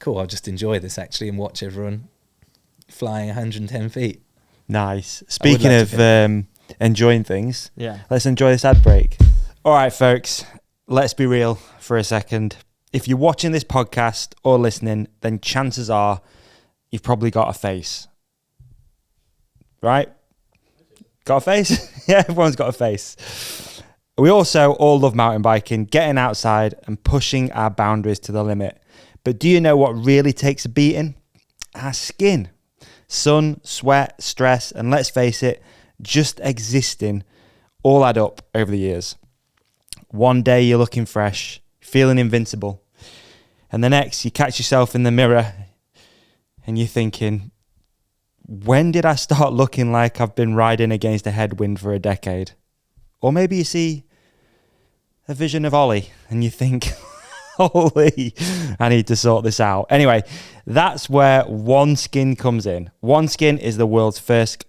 Speaker 1: cool, I'll just enjoy this actually and watch everyone flying 110 feet.
Speaker 2: Nice. Speaking of enjoying things, let's enjoy this ad break. All right, folks, let's be real for a second. If you're watching this podcast or listening, then chances are you've probably got a face. Right? Got a face? Yeah, everyone's got a face. We also all love mountain biking, getting outside and pushing our boundaries to the limit. But do you know what really takes a beating? Our skin. Sun, sweat, stress, and let's face it, just existing all add up over the years. One day you're looking fresh, feeling invincible. And the next you catch yourself in the mirror and you're thinking, when did I start looking like I've been riding against a headwind for a decade? Or maybe you see a vision of Olly and you think, holy, I need to sort this out. Anyway, that's where OneSkin comes in. OneSkin is the world's first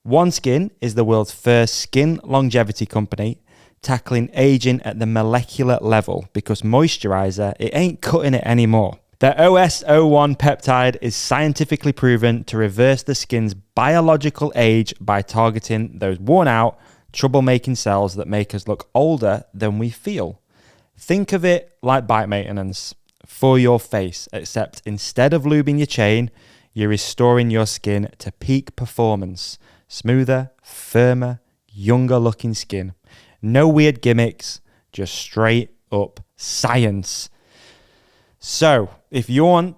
Speaker 2: OneSkin is the world's first skin longevity company tackling aging at the molecular level, because moisturizer, it ain't cutting it anymore. The OS01 peptide is scientifically proven to reverse the skin's biological age by targeting those worn out, troublemaking cells that make us look older than we feel. Think of it like bike maintenance for your face, except instead of lubing your chain, you're restoring your skin to peak performance. Smoother, firmer, younger looking skin. No weird gimmicks, just straight up science. So, if you want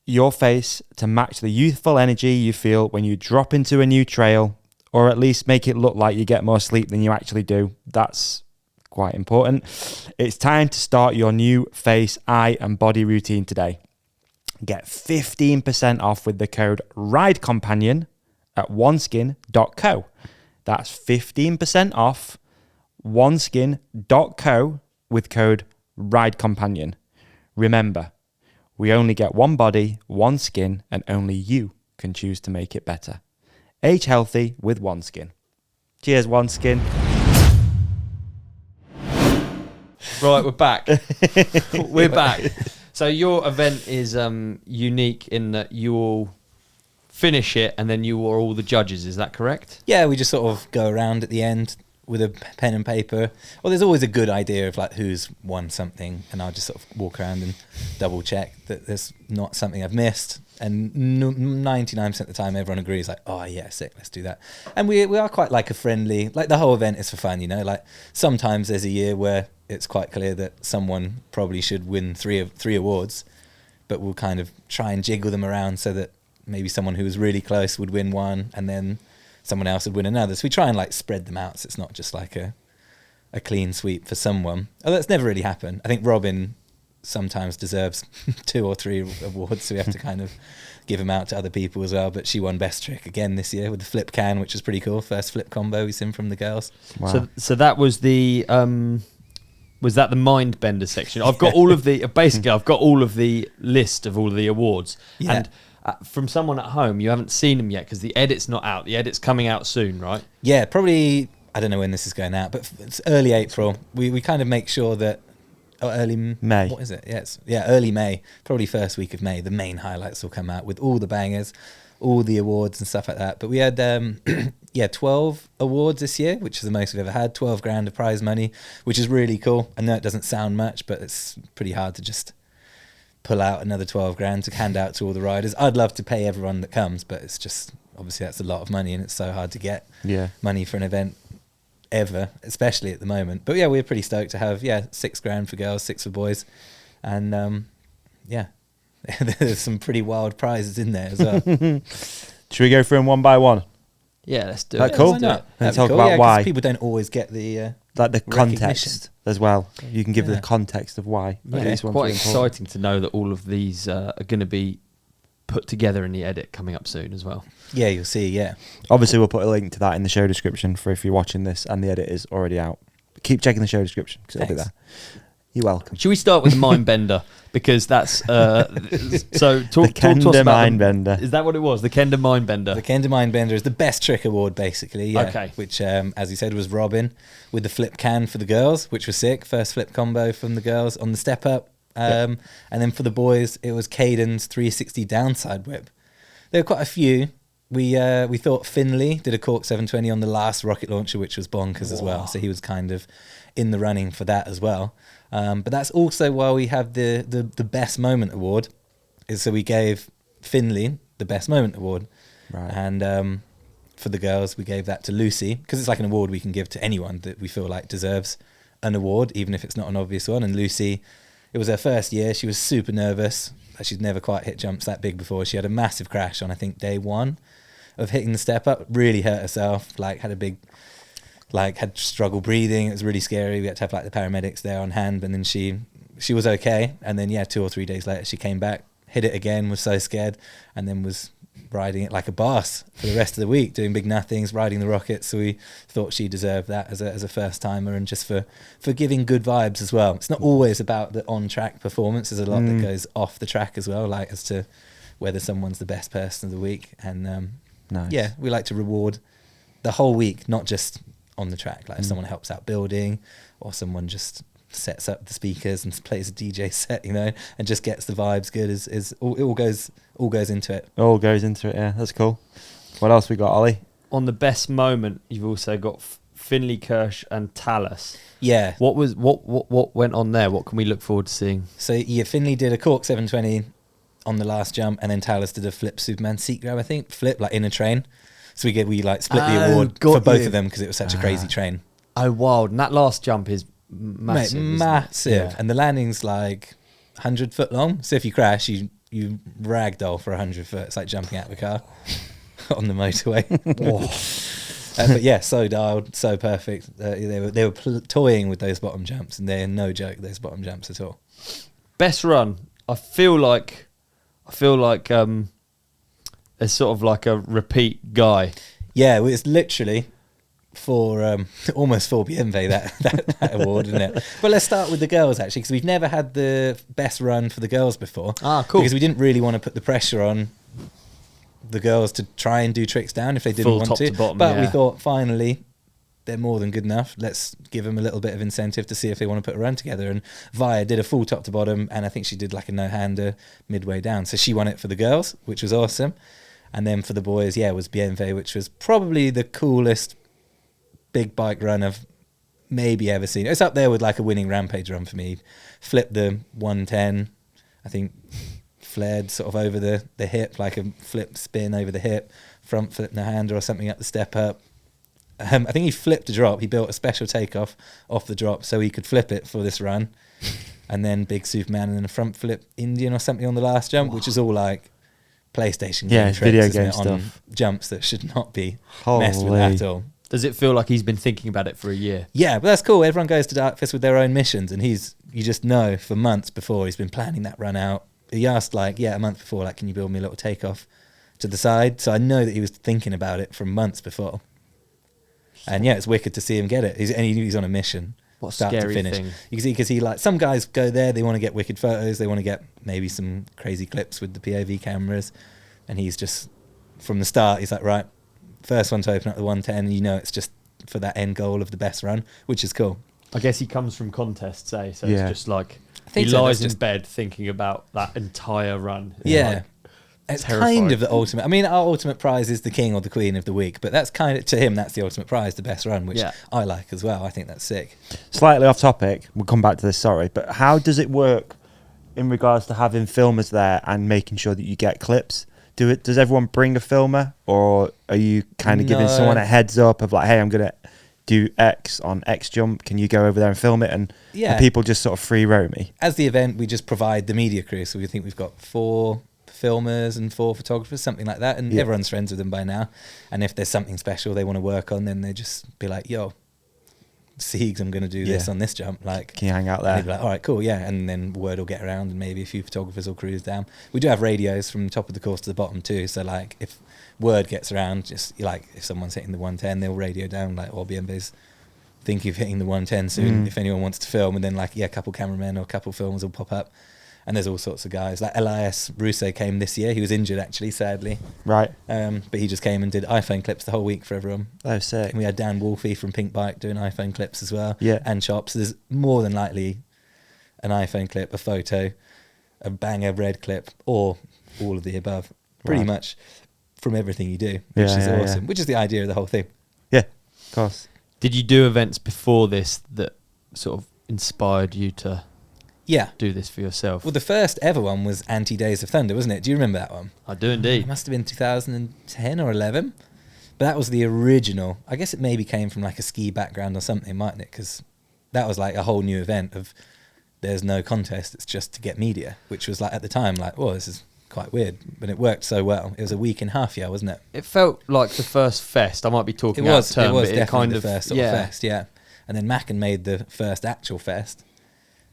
Speaker 2: your face to match the youthful energy you feel when you drop into a new trail, or at least make it look like you get more sleep than you actually do, that's quite important. It's time to start your new face, eye, and body routine today. Get 15% off with the code RIDECOMPANION at oneskin.co. That's 15% off oneskin.co with code RIDECOMPANION. Remember, we only get one body, one skin, and only you can choose to make it better. Age healthy with OneSkin. Cheers, OneSkin.
Speaker 3: Right, we're back. We're back. So your event is unique in that you all finish it and then you are all the judges. Is that correct?
Speaker 1: Yeah, we just sort of go around at the end with a pen and paper. Well, there's always a good idea of like who's won something, and I'll just sort of walk around and double check that there's not something I've missed. And 99% of the time, everyone agrees like, oh yeah, sick, let's do that. And we are quite like a friendly, like the whole event is for fun, you know. Like sometimes there's a year where it's quite clear that someone probably should win three awards, but we'll kind of try and jiggle them around so that maybe someone who was really close would win one, and then someone else would win another. So we try and like spread them out, so it's not just like a clean sweep for someone. Oh, that's never really happened. I think Robin sometimes deserves 2 or 3 awards, so we have to kind of give them out to other people as well. But she won best trick again this year with the flip can, which was pretty cool. First flip combo we've seen from the girls.
Speaker 2: Wow.
Speaker 3: So that was the was that the mind bender section? I've got all of the basically I've got all of the list of all of the awards.
Speaker 1: Yeah.
Speaker 3: And from someone at home, you haven't seen them yet because the edit's not out. The edit's coming out soon, right?
Speaker 1: Yeah, probably, I don't know when this is going out, but it's early April. We kind of make sure that early
Speaker 2: May.
Speaker 1: What is it? Yeah, early May, probably first week of May. The main highlights will come out with all the bangers, all the awards and stuff like that. But we had 12 awards this year, which is the most we've ever had. 12 grand of prize money, which is really cool. I know it doesn't sound much, but it's pretty hard to just pull out another 12 grand to hand out to all the riders. I'd love to pay everyone that comes, but it's just obviously that's a lot of money, and it's so hard to get money for an event ever, especially at the moment. But yeah, we're pretty stoked to have 6 grand for girls, 6 for boys, and there's some pretty wild prizes in there as well.
Speaker 2: Should we go through them one by one?
Speaker 3: Yeah, let's do
Speaker 2: That
Speaker 3: it.
Speaker 2: cool?
Speaker 1: Why not?
Speaker 2: And
Speaker 1: That'd be
Speaker 2: talk
Speaker 1: cool.
Speaker 2: about
Speaker 1: 'cause
Speaker 2: why.
Speaker 1: people don't always get the
Speaker 2: Like the
Speaker 1: recognition.
Speaker 2: context as well. You can give the context of why.
Speaker 3: Yeah,
Speaker 2: these
Speaker 3: it's
Speaker 2: ones
Speaker 3: quite
Speaker 2: are important.
Speaker 3: exciting to know that all of these are going to be put together in the edit coming up soon as well.
Speaker 1: Yeah, you'll see. Yeah,
Speaker 2: Obviously, we'll put a link to that in the show description for if you're watching this and the edit is already out. But keep checking the show description because it'll be
Speaker 1: Thanks.
Speaker 2: there. You're welcome.
Speaker 3: Should we start with the mind bender? Because that's so talk
Speaker 2: The
Speaker 3: to us
Speaker 2: Kenda
Speaker 3: about
Speaker 2: mind bender.
Speaker 3: Is that what it was? The Kenda mind bender.
Speaker 1: the Kenda Mind Bender is the best trick award, basically. Yeah,
Speaker 3: Okay.
Speaker 1: Which, as you said, was Robin with the flip can for the girls, which was sick. First flip combo from the girls on the step up. And then for the boys, it was Caden's 360 downside whip. There were quite a few. We thought Finley did a Cork 720 on the last rocket launcher, which was bonkers as well. So he was kind of in the running for that as well. But that's also why we have the best moment award. Is so we gave Finley the best moment award,
Speaker 2: Right.
Speaker 1: and for the girls we gave that to Lucy, because it's like an award we can give to anyone that we feel like deserves an award, even if it's not an obvious one. And Lucy, it was her first year. She was super nervous. She'd never quite hit jumps that big before. She had a massive crash on, I think, day 1 of hitting the step up. Really hurt herself. Had struggle breathing. It was really scary. We had to have like the paramedics there on hand, and then she was okay. And then 2 or 3 days later she came back, hit it again, was so scared, and then was riding it like a boss for the rest of the week, doing big nothings, riding the rockets. So we thought she deserved that as a first timer, and just for giving good vibes as well. It's not always about the on track performance. There's a lot that goes off the track as well, like as to whether someone's the best person of the week. And
Speaker 2: Nice.
Speaker 1: we like to reward the whole week, not just on the track. Like if someone helps out building, or someone just sets up the speakers and plays a DJ set, and just gets the vibes good, it all goes into it.
Speaker 2: All goes into it, yeah. That's cool. What else we got, Ollie?
Speaker 3: On the best moment, you've also got Finley Kirsch and Talus.
Speaker 1: Yeah.
Speaker 3: What went on there? What can we look forward to seeing?
Speaker 1: So Finley did a Cork 720 on the last jump, and then Talus did a flip Superman seat grab, I think, flip like in a train. So we split the award for both of them because it was such a crazy train.
Speaker 3: Oh, wild. And that last jump is massive.
Speaker 1: Mate,
Speaker 3: isn't it?
Speaker 1: massive.
Speaker 3: Yeah.
Speaker 1: And the landing's like 100 foot long. So if you crash, you ragdoll for 100 foot. It's like jumping out of a car on the motorway. But yeah, so dialed, so perfect. They were toying with those bottom jumps, and they're no joke, those bottom jumps at all.
Speaker 3: Best run. I feel like it's sort of like a repeat guy.
Speaker 1: Yeah, well, it's literally for almost 4 BMW that award, isn't it? But let's start with the girls, actually, because we've never had the best run for the girls before.
Speaker 3: Ah, cool.
Speaker 1: Because we didn't really want to put the pressure on the girls to try and do tricks down if they didn't
Speaker 3: Full
Speaker 1: want
Speaker 3: top
Speaker 1: to.
Speaker 3: to bottom,
Speaker 1: But we
Speaker 3: yeah.
Speaker 1: thought finally they're more than good enough. Let's give them a little bit of incentive to see if they want to put a run together. And Via did a full top to bottom, and I think she did like a no-hander midway down. So she won it for the girls, which was awesome. And then for the boys, yeah, it was Bienve, which was probably the coolest big bike run I've maybe ever seen. It's up there with like a winning Rampage run for me. Flipped the 110, I think flared sort of over the hip, like a flip spin over the hip, front flip no-hander or something up the step up. I think he flipped a drop. He built a special takeoff off the drop so he could flip it for this run. And then big Superman and then a front flip Indian or something on the last jump, which is all like PlayStation game tricks,
Speaker 2: video
Speaker 1: isn't
Speaker 2: game
Speaker 1: it,
Speaker 2: stuff.
Speaker 1: on jumps that should not be
Speaker 2: Holy.
Speaker 1: messed with at all.
Speaker 3: Does it feel like he's been thinking about it for a year?
Speaker 1: Yeah, but that's cool. Everyone goes to DarkFest with their own missions, and you just know for months before he's been planning that run out. He asked a month before, like, can you build me a little takeoff to the side? So I know that he was thinking about it from months before. And yeah, it's wicked to see him get it. He's on a mission.
Speaker 3: What a
Speaker 1: start to
Speaker 3: scary
Speaker 1: finish.
Speaker 3: thing.
Speaker 1: You can see, because he, like, some guys go there, they want to get wicked photos, they want to get maybe some crazy clips with the POV cameras, and he's just, from the start, he's like, right, first one to open up the 110, you know it's just for that end goal of the best run, which is cool.
Speaker 3: I guess he comes from contests, eh? So
Speaker 2: Yeah.
Speaker 3: it's just like,
Speaker 1: I
Speaker 3: he
Speaker 1: think so,
Speaker 3: lies
Speaker 1: that's
Speaker 3: in bed thinking about that entire run.
Speaker 1: Yeah.
Speaker 3: Like,
Speaker 1: It's
Speaker 3: terrifying.
Speaker 1: kind of the ultimate. I mean, our ultimate prize is the king or the queen of the week, but that's kind of, to him, that's the ultimate prize, the best run, which
Speaker 3: Yeah.
Speaker 1: I like as well. I think that's sick.
Speaker 2: Slightly off topic, we'll come back to this, sorry, but how does it work in regards to having filmers there and making sure that you get clips? Does everyone bring a filmer, or are you kind of giving
Speaker 1: No.
Speaker 2: someone a heads up of like, hey, I'm going to do X on X jump, can you go over there and film it? And
Speaker 1: Yeah.
Speaker 2: people just sort of free roam me?
Speaker 1: As the event, we just provide the media crew. So we think we've got 4 filmers and 4 photographers, something like that. And
Speaker 2: Yeah.
Speaker 1: everyone's friends with them by now. And if there's something special they want to work on, then they just be like, yo, Siegs, I'm going to do this
Speaker 2: Yeah.
Speaker 1: on this jump. Like,
Speaker 2: Can you hang out
Speaker 1: and
Speaker 2: there?
Speaker 1: they'd be like, all right, cool, yeah. And then word will get around, and maybe a few photographers will cruise down. We do have radios from the top of the course to the bottom too. So like, if word gets around, just like if someone's hitting the 110, they'll radio down like, oh, BMB's thinking of hitting the 110 soon. If anyone wants to film, and then like, yeah, a couple cameramen or a couple filmers will pop up. And there's all sorts of guys. Like Elias Russo came this year. He was injured actually, sadly.
Speaker 2: Right.
Speaker 1: But he just came and did iPhone clips the whole week for everyone.
Speaker 2: Oh, sick.
Speaker 1: And we had Dan Wolfie from Pink Bike doing iPhone clips as well.
Speaker 2: Yeah.
Speaker 1: And chops. There's more than likely an iPhone clip, a photo, a banger red clip, or all of the above. Pretty
Speaker 2: Right.
Speaker 1: much from everything you do, which
Speaker 2: Yeah,
Speaker 1: is
Speaker 2: yeah,
Speaker 1: awesome.
Speaker 2: yeah.
Speaker 1: Which is the idea of the whole thing.
Speaker 2: Yeah, of course.
Speaker 3: Did you do events before this that sort of inspired you to
Speaker 1: Yeah.
Speaker 3: do this for yourself?
Speaker 1: Well, the first ever one was Anti-Days of Thunder, wasn't it? Do you remember that one?
Speaker 3: I do
Speaker 1: It
Speaker 3: indeed.
Speaker 1: must have been 2010 or 11. But that was the original. I guess it maybe came from like a ski background or something, mightn't it? Because that was like a whole new event of there's no contest, it's just to get media, which was like at the time like, oh, this is quite weird. But it worked so well. It was a week and a half, yeah, wasn't it?
Speaker 3: It felt like the first fest. I might be talking
Speaker 1: It
Speaker 3: out
Speaker 1: was,
Speaker 3: of turn,
Speaker 1: it was
Speaker 3: but
Speaker 1: definitely
Speaker 3: it kind
Speaker 1: the
Speaker 3: of
Speaker 1: first sort of fest, yeah. And then Mackin made the first actual fest.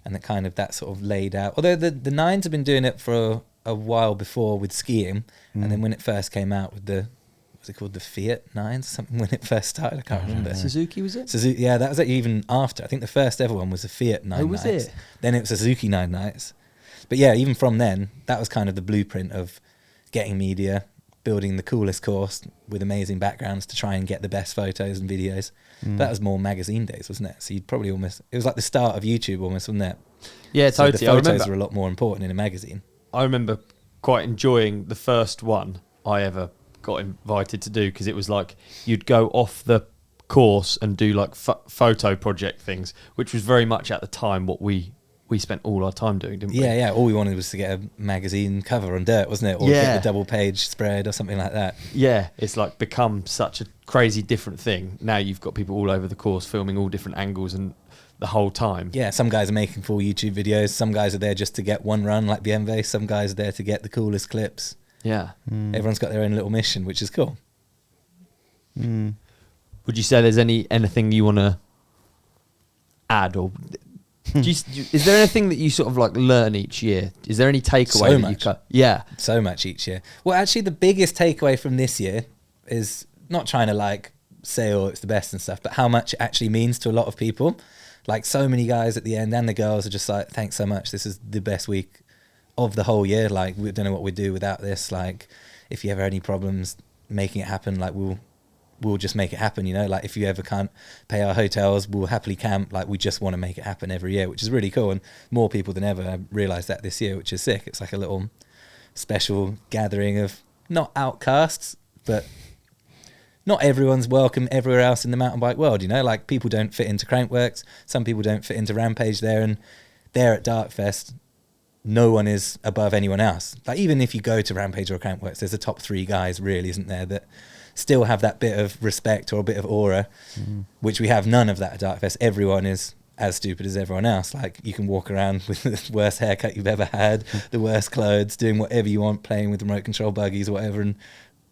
Speaker 1: And it kind of, that sort of laid out. Although the Nines have been doing it for a while before with skiing. And then when it first came out with the, what's it called, the Fiat Nines or something, when it first started, I can't remember.
Speaker 3: Suzuki, was it?
Speaker 1: Suzuki, yeah, that was even after. I think the first ever one was a Fiat 9
Speaker 3: Oh, was
Speaker 1: Nights.
Speaker 3: it?
Speaker 1: Then it was a Suzuki 9 Nights. But yeah, even from then, that was kind of the blueprint of getting media, building the coolest course with amazing backgrounds to try and get the best photos and videos. That was more magazine days, wasn't it? So you'd probably almost, it was like the start of YouTube almost, wasn't it?
Speaker 3: Yeah,
Speaker 1: So
Speaker 3: totally.
Speaker 1: the
Speaker 3: I
Speaker 1: photos
Speaker 3: remember,
Speaker 1: were a lot more important in a magazine.
Speaker 3: I remember quite enjoying the first one I ever got invited to do, because it was like you'd go off the course and do like photo project things, which was very much at the time what we spent all our time doing, didn't we?
Speaker 1: Yeah, yeah. All we wanted was to get a magazine cover on dirt, wasn't it? Or
Speaker 3: Yeah.
Speaker 1: get the double page spread or something like that.
Speaker 3: Yeah, it's like become such a crazy different thing. Now you've got people all over the course filming all different angles and the whole time.
Speaker 1: Yeah, some guys are making full YouTube videos. Some guys are there just to get one run, like BMV. Some guys are there to get the coolest clips.
Speaker 3: Yeah.
Speaker 1: Everyone's got their own little mission, which is cool.
Speaker 3: Would you say there's anything you want to add, or is there anything that you sort of like learn each year? Is there any takeaway
Speaker 1: So
Speaker 3: that you
Speaker 1: much.
Speaker 3: cut? Yeah.
Speaker 1: So much each year. Well, actually, the biggest takeaway from this year is not trying to like say, oh, it's the best and stuff, but how much it actually means to a lot of people. Like, so many guys at the end and the girls are just like, thanks so much. This is the best week of the whole year. Like, we don't know what we'd do without this. Like, if you ever had any problems making it happen, like, we'll we'll just make it happen, you know, like if you ever can't pay our hotels, we'll happily camp. Like we just want to make it happen every year, which is really cool. And more people than ever realised that this year, which is sick. It's like a little special gathering of not outcasts, but not everyone's welcome everywhere else in the mountain bike world, you know, like people don't fit into Crankworks, some people don't fit into Rampage there, and there at DarkFest, no one is above anyone else. Like even if you go to Rampage or Crankworks, there's a top 3 guys really, isn't there, that still have that bit of respect or a bit of aura, which we have none of that at DarkFest. Everyone is as stupid as everyone else. Like you can walk around with the worst haircut you've ever had, the worst clothes, doing whatever you want, playing with remote control buggies or whatever, and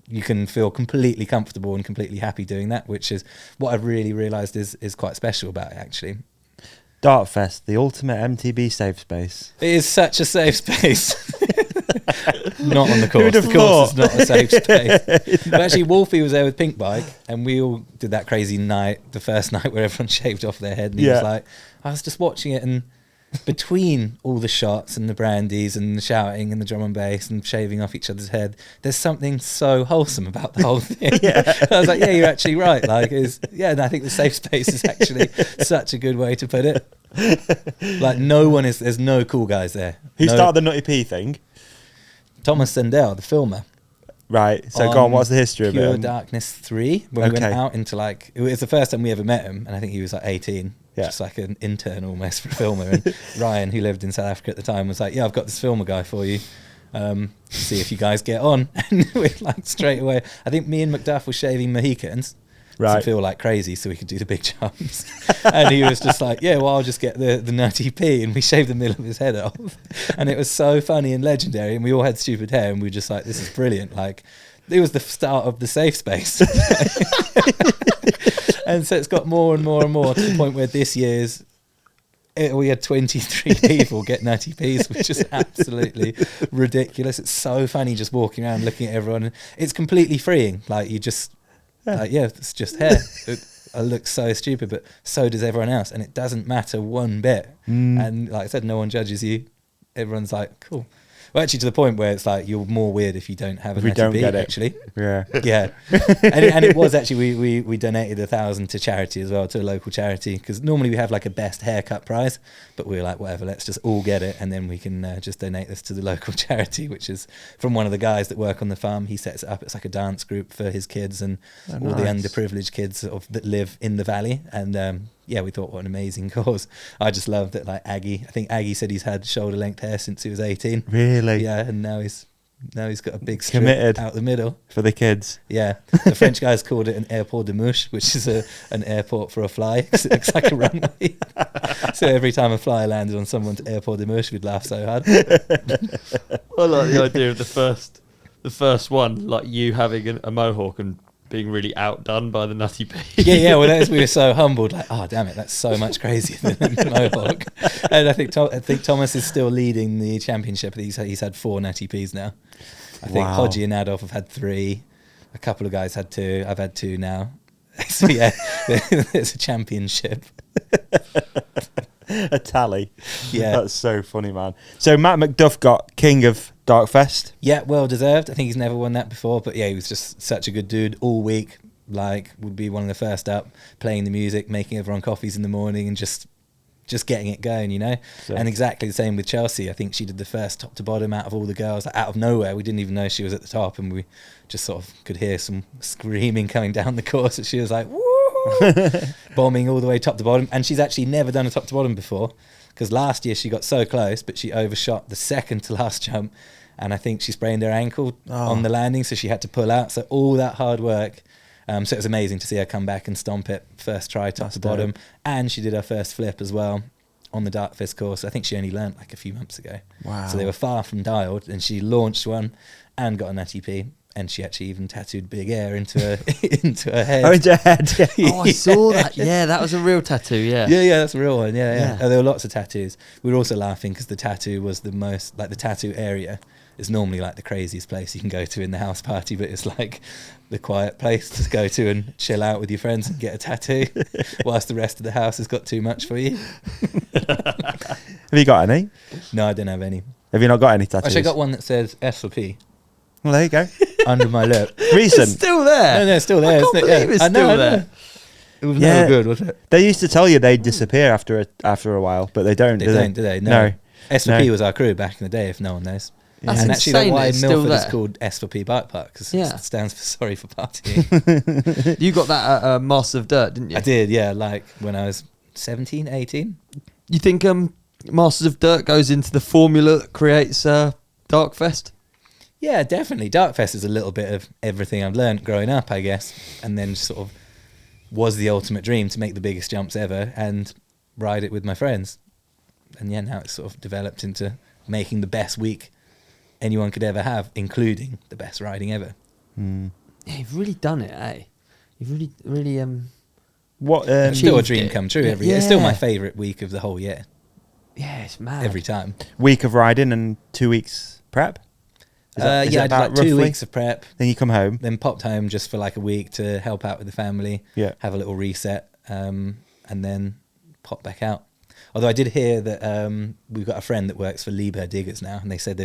Speaker 1: you can feel completely comfortable and completely happy doing that, which is what I've really realised is quite special about it, actually.
Speaker 2: DarkFest, the ultimate MTB safe space.
Speaker 1: It is such a safe space. Not on the course.
Speaker 2: Who'd have
Speaker 1: The course is
Speaker 2: thought?
Speaker 1: not a safe space. But actually, Wolfie was there with Pink Bike, and we all did that crazy night, the first night where everyone shaved off their head, and he was like, I was just watching it, and between all the shots and the brandies and the shouting and the drum and bass and shaving off each other's head, there's something so wholesome about the whole thing. I was like, yeah, you're actually right. Like, and I think the safe space is actually such a good way to put it. Like, there's no cool guys there.
Speaker 2: Who started the Nutty P thing?
Speaker 1: Thomas Standout, the filmer.
Speaker 2: Right. So go on, what's the history of it?
Speaker 1: Pure Darkness 3, when we went out into like, it was the first time we ever met him, and I think he was like 18.
Speaker 2: Yeah.
Speaker 1: Just like an intern almost for a filmer. And Ryan, who lived in South Africa at the time, was like, yeah, I've got this filmer guy for you. See if you guys get on. And we're like straight away. I think me and MacDuff were shaving Mohicans to feel like crazy so we could do the big jumps. And he was just like, yeah, well, I'll just get the Nutty P. And we shaved the middle of his head off. And it was so funny and legendary. And we all had stupid hair, and we were just like, this is brilliant. Like, it was the start of the safe space. And so it's got more and more and more to the point where this year's we had 23 people get Nutty Ps, which is absolutely ridiculous. It's so funny just walking around looking at everyone. It's completely freeing. Like you just, it's just hair. I look so stupid, but so does everyone else, and it doesn't matter one bit. And like I said, no one judges you. Everyone's like, cool. Well, actually, to the point where it's like you're more weird if you don't have a Nutty P, actually.
Speaker 2: Yeah.
Speaker 1: And it was actually, we donated 1,000 to charity as well, to a local charity, because normally we have like a best haircut prize, but we were like, whatever, let's just all get it, and then we can just donate this to the local charity, which is from one of the guys that work on the farm. He sets it up. It's like a dance group for his kids and all the underprivileged kids that live in the valley. And we thought, what an amazing cause. I just love that, like I think Aggie said he's had shoulder length hair since he was 18.
Speaker 2: Really?
Speaker 1: Yeah, and now he's got a big strip
Speaker 2: Committed
Speaker 1: out the middle
Speaker 2: for the kids.
Speaker 1: Yeah, the French guys called it an airport de mouche, which is an airport for a fly, because it looks like a runway. So every time a fly landed on someone's airport de mouche, we'd laugh so hard.
Speaker 3: I like the idea of the first one, like you having a mohawk and being really outdone by the Nutty P.
Speaker 1: Yeah. Well, we were so humbled. Like, oh damn it, that's so much crazier than the mohawk. And I think Thomas is still leading the championship. He's had 4 Nutty Ps now. I think Hodgie and Adolf have had 3. A couple of guys had 2. I've had 2 now. So yeah, there's a championship.
Speaker 2: A tally.
Speaker 1: Yeah.
Speaker 2: That's so funny, man. So Matt MacDuff got King of DarkFest.
Speaker 1: Yeah, well deserved. I think he's never won that before, but yeah, he was just such a good dude all week. Like, would be one of the first up, playing the music, making everyone coffees in the morning, and just getting it going, you know. So. And exactly the same with Chelsea. I think she did the first top to bottom out of all the girls, like, out of nowhere. We didn't even know she was at the top, and we just sort of could hear some screaming coming down the course. And she was like, woo! Bombing all the way top to bottom. And she's actually never done a top to bottom before, because last year she got so close, but she overshot the second to last jump, and I think she sprained her ankle on the landing, so she had to pull out. So all that hard work. So it was amazing to see her come back and stomp it first try top to bottom. And she did her first flip as well on the DarkFest course. I think she only learnt like a few months ago.
Speaker 2: Wow.
Speaker 1: So they were far from dialed, and she launched one and got a Nutty P. And she actually even tattooed Big Air into her into her head.
Speaker 2: Oh, into her head. Yeah.
Speaker 3: Oh, I saw that. Yeah, that was a real tattoo. Yeah.
Speaker 1: Yeah, that's a real one. Yeah. There were lots of tattoos. We were also laughing because the tattoo was the most, like, the tattoo area is normally like the craziest place you can go to in the house party, but it's like the quiet place to go to and chill out with your friends and get a tattoo, whilst the rest of the house has got too much for you.
Speaker 2: Have you got any?
Speaker 1: No, I don't have any.
Speaker 2: Have you not got any tattoos?
Speaker 1: Actually, I got one that says S for P.
Speaker 2: Well, there you go.
Speaker 1: under my lip.
Speaker 2: Recent.
Speaker 3: It's still there.
Speaker 1: No, it's still there.
Speaker 3: I can't
Speaker 1: isn't it?
Speaker 3: believe it's
Speaker 1: I know,
Speaker 3: still
Speaker 1: I know.
Speaker 3: there.
Speaker 1: It was
Speaker 2: Yeah.
Speaker 1: never good, was it?
Speaker 2: They used to tell you they'd disappear after a while, but they don't.
Speaker 1: They
Speaker 2: do
Speaker 1: don't, do they? No. S4P
Speaker 2: No.
Speaker 1: was our crew back in the day, if no one knows.
Speaker 3: That's
Speaker 1: and actually,
Speaker 3: insane
Speaker 1: why
Speaker 3: that it's still
Speaker 1: Milford is
Speaker 3: there.
Speaker 1: called S4P Bike Park, because
Speaker 3: Yeah.
Speaker 1: it stands for sorry for partying.
Speaker 3: You got that at Masters of Dirt, didn't you?
Speaker 1: I did, yeah, like when I was 17, 18.
Speaker 3: You think Masters of Dirt goes into the formula that creates DarkFest?
Speaker 1: Yeah, definitely. DarkFest is a little bit of everything I've learned growing up, I guess, and then sort of was the ultimate dream to make the biggest jumps ever and ride it with my friends. And yeah, now it's sort of developed into making the best week anyone could ever have, including the best riding ever.
Speaker 2: Mm.
Speaker 3: Yeah, you've really done it, eh? You've really
Speaker 2: What?
Speaker 1: It's still a
Speaker 3: Achieved
Speaker 1: dream
Speaker 3: it.
Speaker 1: come true every year. It's still my
Speaker 3: Yeah.
Speaker 1: favourite week of the whole year,
Speaker 3: yeah, it's mad.
Speaker 1: every time.
Speaker 2: Week of riding and 2 weeks prep. Is
Speaker 1: Yeah, I did
Speaker 2: about
Speaker 1: like 2
Speaker 2: roughly?
Speaker 1: weeks of prep,
Speaker 2: Then you come home.
Speaker 1: then popped home just for like a week to help out with the family,
Speaker 2: Yeah.
Speaker 1: have a little reset, and then pop back out. Although I did hear that we've got a friend that works for Liebherr Diggers now, and they said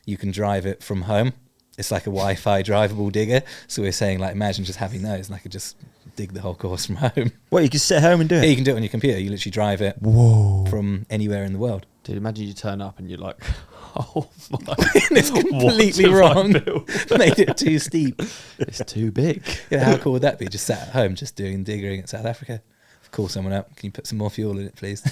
Speaker 1: you can drive it from home. It's like a Wi-Fi drivable digger. So we're saying, like, imagine just having those, and I could just dig the whole course from home.
Speaker 2: What? You can sit at home and do
Speaker 1: Yeah,
Speaker 2: it.
Speaker 1: you can do it on your computer. You literally drive it
Speaker 2: Whoa.
Speaker 1: from anywhere in the world.
Speaker 3: Dude, imagine you turn up and you're like, oh my,
Speaker 1: It's completely
Speaker 3: what have I
Speaker 1: wrong.
Speaker 3: built?
Speaker 1: Made it too steep.
Speaker 3: It's too big.
Speaker 1: Yeah, how cool would that be? Just sat at home, just doing diggering in South Africa. Call someone up. Can you put some more fuel in it, please?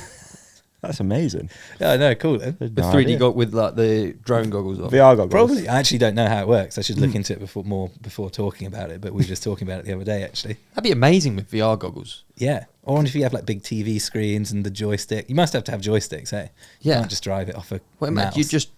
Speaker 2: That's amazing.
Speaker 1: Yeah, I know, cool. Then.
Speaker 3: With
Speaker 2: No
Speaker 3: 3D
Speaker 2: idea.
Speaker 3: with like the drone goggles on.
Speaker 2: VR goggles.
Speaker 1: Probably. I actually don't know how it works. I should look into it before talking about it. But we were just talking about it the other day, actually.
Speaker 3: That'd be amazing with VR goggles.
Speaker 1: Yeah. Or I wonder if you have like big TV screens and the joystick. You must have to have joysticks, eh? You
Speaker 3: Yeah.
Speaker 1: can't just drive it off a
Speaker 3: Well,
Speaker 1: mouse.
Speaker 3: imagine you just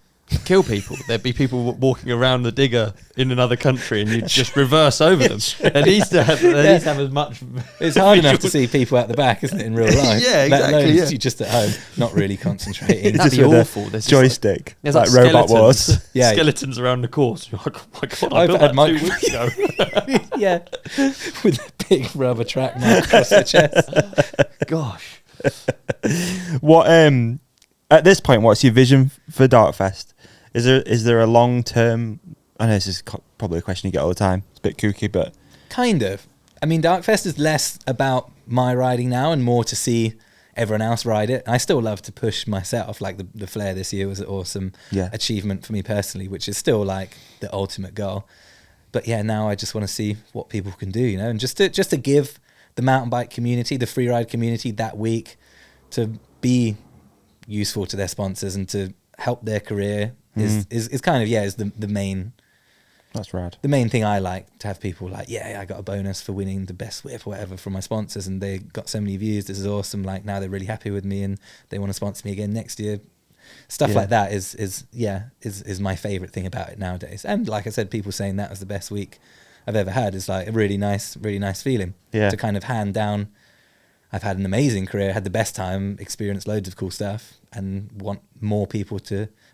Speaker 3: kill people. There'd be people walking around the digger in another country, and you'd just reverse over them. They need to have as much.
Speaker 1: It's hard enough to see people out the back, isn't it, in real life?
Speaker 3: Yeah,
Speaker 1: Let alone
Speaker 3: exactly, yeah.
Speaker 1: you just at home, not really concentrating.
Speaker 3: That'd
Speaker 2: Just
Speaker 3: be
Speaker 2: with a
Speaker 3: awful. There's just
Speaker 2: joystick.
Speaker 3: There's
Speaker 2: like Robot
Speaker 3: skeletons.
Speaker 2: Wars.
Speaker 1: Yeah.
Speaker 3: Skeletons around the course. You're like, oh my god, I
Speaker 1: I've
Speaker 3: built
Speaker 1: had
Speaker 3: that
Speaker 1: my-
Speaker 3: 2 weeks ago.
Speaker 1: Yeah. With a big rubber track mark across the chest.
Speaker 3: Gosh.
Speaker 2: What? At this point, what's your vision for DarkFest? Is there a long term? I know this is probably a question you get all the time. It's a bit kooky, but
Speaker 1: Kind of. I mean, DarkFest is less about my riding now and more to see everyone else ride it. I still love to push myself. Like the flare this year was an awesome
Speaker 2: Yeah.
Speaker 1: achievement for me personally, which is still like the ultimate goal. But yeah, now I just want to see what people can do, you know, and just to give the mountain bike community, the freeride community that week to be useful to their sponsors and to help their career is kind of, is the main
Speaker 2: that's rad.
Speaker 1: the main thing I like, to have people like, yeah, I got a bonus for winning the best whip or whatever from my sponsors, and they got so many views. This is awesome. Like, now they're really happy with me and they want to sponsor me again next year. Stuff
Speaker 2: Yeah.
Speaker 1: like that is my favorite thing about it nowadays. And like I said, people saying that was the best week I've ever had is like a really nice feeling.
Speaker 2: Yeah.
Speaker 1: To kind of hand down. I've had an amazing career, had the best time, experienced loads of cool stuff, and want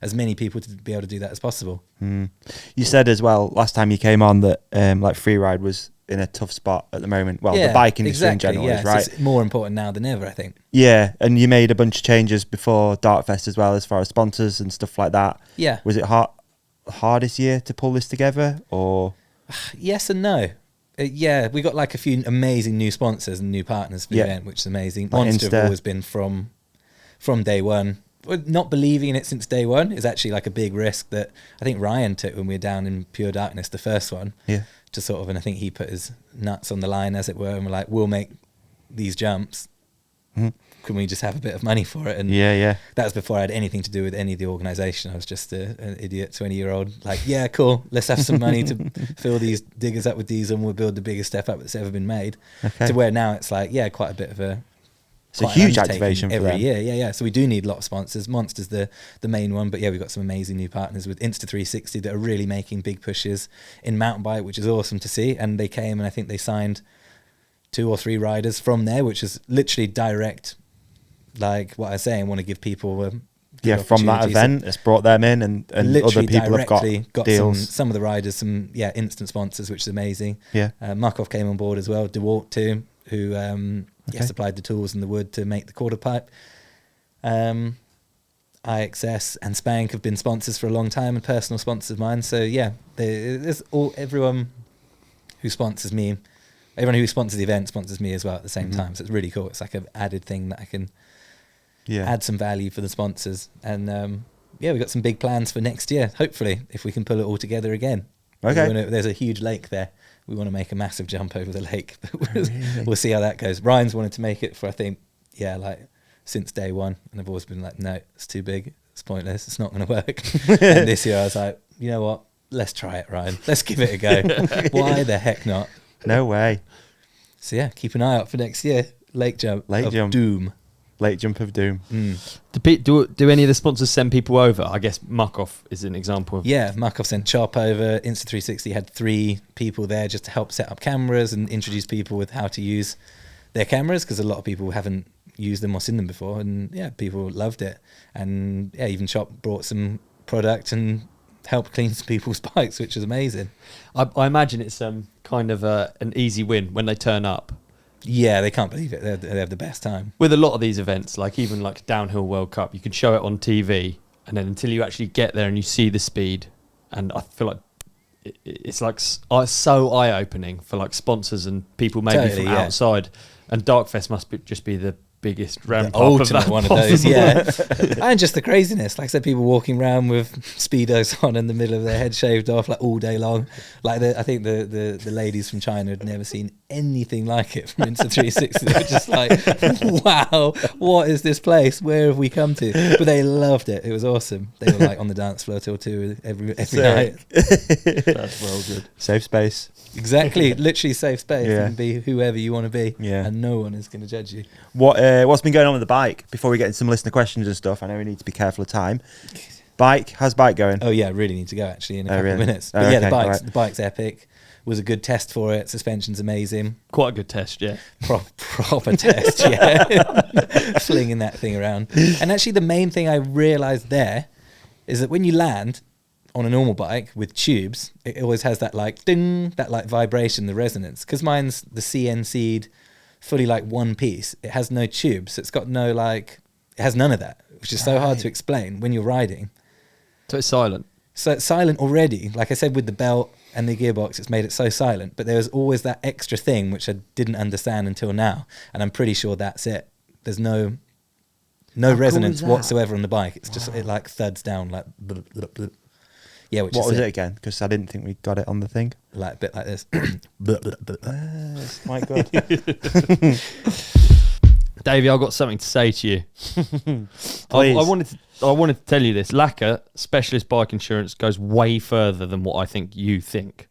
Speaker 1: as many people to be able to do that as possible.
Speaker 2: You said as well last time you came on that like freeride was in a tough spot at the moment. Well, the bike industry in general is, right?
Speaker 1: It's more important now than ever, I think.
Speaker 2: Yeah, and you made a bunch of changes before DarkFest as well, as far as sponsors and stuff like that.
Speaker 1: Yeah.
Speaker 2: Was it hard this year to pull this together, or?
Speaker 1: Yes and no. Yeah, we got like a few amazing new sponsors and new partners for the event, which is amazing.
Speaker 2: Like
Speaker 1: Monster
Speaker 2: Insta.
Speaker 1: have always been from day one. Well, not believing in it since day one is actually like a big risk that I think Ryan took when we were down in Pure Darkness, the first one.
Speaker 2: Yeah.
Speaker 1: To sort of, and I think he put his nuts on the line, as it were, and we're like, we'll make these jumps. Can we just have a bit of money for it? And
Speaker 2: Yeah.
Speaker 1: that was before I had anything to do with any of the organisation. I was just an idiot 20-year-old. Like, yeah, cool. Let's have some money to fill these diggers up with diesel, and we'll build the biggest step up that's ever been made.
Speaker 2: Okay.
Speaker 1: To where now it's like, yeah, quite a bit of a.
Speaker 2: It's a
Speaker 1: quite an
Speaker 2: huge
Speaker 1: undertaking
Speaker 2: activation for
Speaker 1: every
Speaker 2: them.
Speaker 1: year. Yeah. So we do need a lot of sponsors. Monster's the main one, but yeah, we've got some amazing new partners with Insta360 that are really making big pushes in mountain bike, which is awesome to see. And they came and I think they signed 2 or 3 riders from there, which is literally direct. Like what I was saying, want to give people
Speaker 2: From that event, it's brought them in, and other people have got deals.
Speaker 1: Some of the riders, some instant sponsors, which is amazing.
Speaker 2: Yeah.
Speaker 1: Markov came on board as well. DeWalt too, who supplied the tools and the wood to make the Quarterpipe. I'm IXS and Spank have been sponsors for a long time and personal sponsors of mine. So yeah, there's everyone who sponsors me, everyone who sponsors the event sponsors me as well at the same time. So it's really cool. It's like an added thing that I can add some value for the sponsors. And yeah, we've got some big plans for next year. Hopefully, if we can pull it all together again.
Speaker 2: Okay.
Speaker 1: There's a huge lake there. We want to make a massive jump over the lake. We'll see how that goes. Ryan's wanted to make it for, I think, like since day one. And I've always been like, no, it's too big. It's pointless. It's not going to work. And this year I was like, you know what? Let's try it, Ryan. Let's give it a go. Why the heck not?
Speaker 2: No way.
Speaker 1: So yeah, keep an eye out for next year. Lake jump of doom.
Speaker 2: Lake jump of doom.
Speaker 3: Do any of the sponsors send people over? I guess MacDuff is an example.
Speaker 1: Yeah, MacDuff sent Chop over. Insta360 had 3 people there just to help set up cameras and introduce people with how to use their cameras, because a lot of people haven't used them or seen them before. And yeah, people loved it. And yeah, even Chop brought some product and helped clean some people's bikes, which is amazing.
Speaker 3: I imagine it's kind of an easy win when they turn up.
Speaker 1: Yeah, they can't believe it. They have the best time.
Speaker 3: With a lot of these events, like even like Downhill World Cup, you can show it on TV, and then until you actually get there and you see the speed, and I feel like it's like so eye-opening for like sponsors and people maybe from outside. And DarkFest must just be the biggest ramp up of that
Speaker 1: one of those, yeah. And just the craziness, like I said, people walking around with speedos on in the middle of their head shaved off like all day long. Like I think the ladies from China had never seen anything like it from Insta360. They were just like, wow, what is this place? Where have we come to? But they loved it. It was awesome. They were like on the dance floor till 2 every night.
Speaker 3: That's well good.
Speaker 2: Safe space.
Speaker 1: Exactly, literally safe space.
Speaker 2: Yeah.
Speaker 1: You can be whoever you want to be,
Speaker 2: yeah,
Speaker 1: and no one is going to judge you.
Speaker 2: What's been going on with the bike? Before we get into some listener questions and stuff, I know we need to be careful of time. How's bike going?
Speaker 1: Oh yeah, really need to go actually in a couple of minutes. But yeah, the bike's epic. Was a good test for it. Suspension's amazing.
Speaker 3: Quite a good test, yeah.
Speaker 1: Proper test, yeah. Flinging that thing around. And actually, the main thing I realised there is that when you land on a normal bike with tubes, it always has that like ding, that like vibration, the resonance. Because mine's the CNC'd, fully like one piece. It has no tubes. So it's got no like, it has none of that, which is so hard to explain when you're riding.
Speaker 3: So it's silent.
Speaker 1: So it's silent already. Like I said, with the belt and the gearbox, it's made it so silent. But there was always that extra thing which I didn't understand until now. And I'm pretty sure that's it. There's no resonance whatsoever on the bike. It's just, it like thuds down like blub, blub, blub. Yeah, which
Speaker 2: what was it again? Because I didn't think we got it on the thing.
Speaker 1: Like a bit like this.
Speaker 2: It's quite good.
Speaker 3: Davey, I've got something to say to you. I wanted to tell you this. LAKA specialist bike insurance goes way further than what I think you think.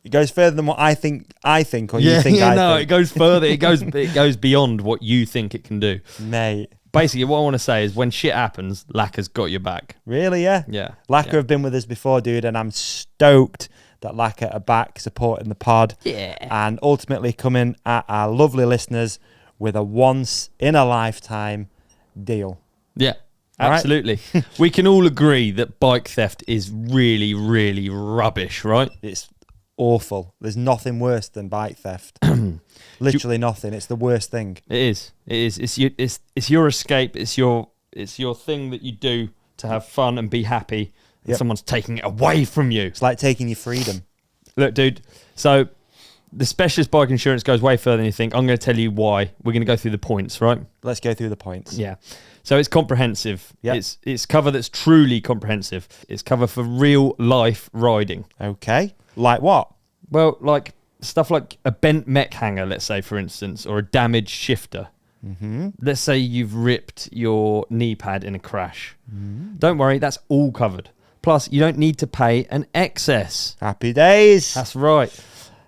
Speaker 2: It goes further than what I think, or you think I think.
Speaker 3: It goes further. It goes beyond what you think it can do,
Speaker 2: mate.
Speaker 3: Basically, what I want to say is when shit happens, LAKA's got your back.
Speaker 2: Really, yeah?
Speaker 3: Yeah.
Speaker 2: LAKA have been with us before, dude, and I'm stoked that LAKA are back supporting the pod.
Speaker 3: Yeah.
Speaker 2: And ultimately coming at our lovely listeners with a once-in-a-lifetime deal.
Speaker 3: Yeah, absolutely. We can all agree that bike theft is really, really rubbish, right?
Speaker 2: It's awful. There's nothing worse than bike theft. Literally nothing. It's the worst thing.
Speaker 3: It is. It's your escape. It's your thing that you do to have fun and be happy. And someone's taking it away from you.
Speaker 2: It's like taking your freedom.
Speaker 3: Look, dude. So the specialist bike insurance goes way further than you think. I'm going to tell you why. We're going to go through the points, right?
Speaker 2: Let's go through the points.
Speaker 3: Yeah. So it's comprehensive.
Speaker 2: Yep.
Speaker 3: It's cover that's truly comprehensive. It's cover for real life riding.
Speaker 2: Okay. Like what?
Speaker 3: Well, like stuff like a bent mech hanger, let's say, for instance, or a damaged shifter.
Speaker 2: Mm-hmm.
Speaker 3: Let's say you've ripped your knee pad in a crash. Mm-hmm. Don't worry, that's all covered. Plus, you don't need to pay an excess.
Speaker 2: Happy days.
Speaker 3: That's right.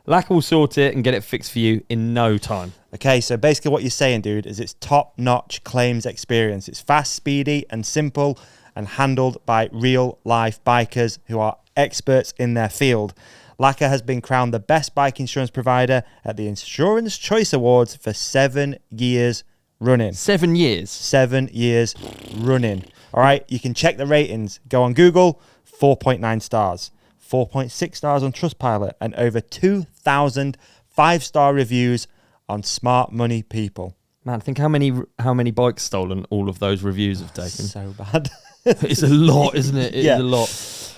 Speaker 3: LAKA will sort it and get it fixed for you in no time.
Speaker 2: Okay, so basically what you're saying, dude, is it's top-notch claims experience. It's fast, speedy, and simple, and handled by real-life bikers who are experts in their field. LAKA has been crowned the best bike insurance provider at the Insurance Choice Awards for 7 years running.
Speaker 3: 7 years?
Speaker 2: 7 years running. All right, you can check the ratings. Go on Google, 4.9 stars. 4.6 stars on Trustpilot, and over 2,000 5-star reviews on Smart Money People.
Speaker 3: Man, think how many bikes stolen all of those reviews have taken.
Speaker 2: So bad.
Speaker 3: It's a lot, isn't it? It's
Speaker 2: Yeah.
Speaker 3: a lot.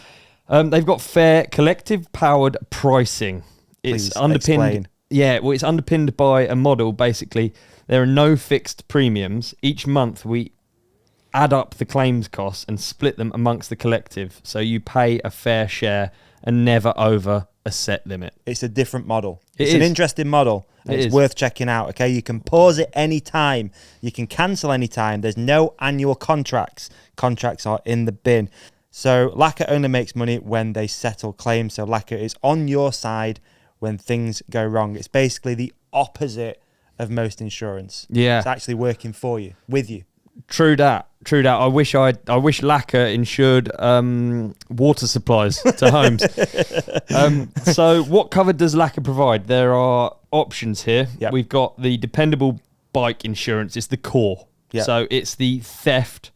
Speaker 3: They've got fair collective powered pricing. It's
Speaker 2: Please
Speaker 3: underpinned.
Speaker 2: explain.
Speaker 3: Yeah, well, it's underpinned by a model. Basically, there are no fixed premiums. Each month, we add up the claims costs and split them amongst the collective, so you pay a fair share and never over a set limit.
Speaker 2: It's a different model.
Speaker 3: It
Speaker 2: It's an
Speaker 3: is.
Speaker 2: interesting model. And
Speaker 3: It
Speaker 2: it's
Speaker 3: is.
Speaker 2: worth checking out. Okay, you can pause it any time. You can cancel any time. There's no annual contracts. Contracts are in the bin. So LAKA only makes money when they settle claims. So LAKA is on your side when things go wrong. It's basically the opposite of most insurance.
Speaker 3: Yeah.
Speaker 2: It's actually working for you, with you.
Speaker 3: True that. True that. I wish LAKA insured water supplies to homes. So what cover does LAKA provide? There are options here.
Speaker 2: Yep.
Speaker 3: We've got the dependable bike insurance. It's the core.
Speaker 2: Yep.
Speaker 3: So it's the theft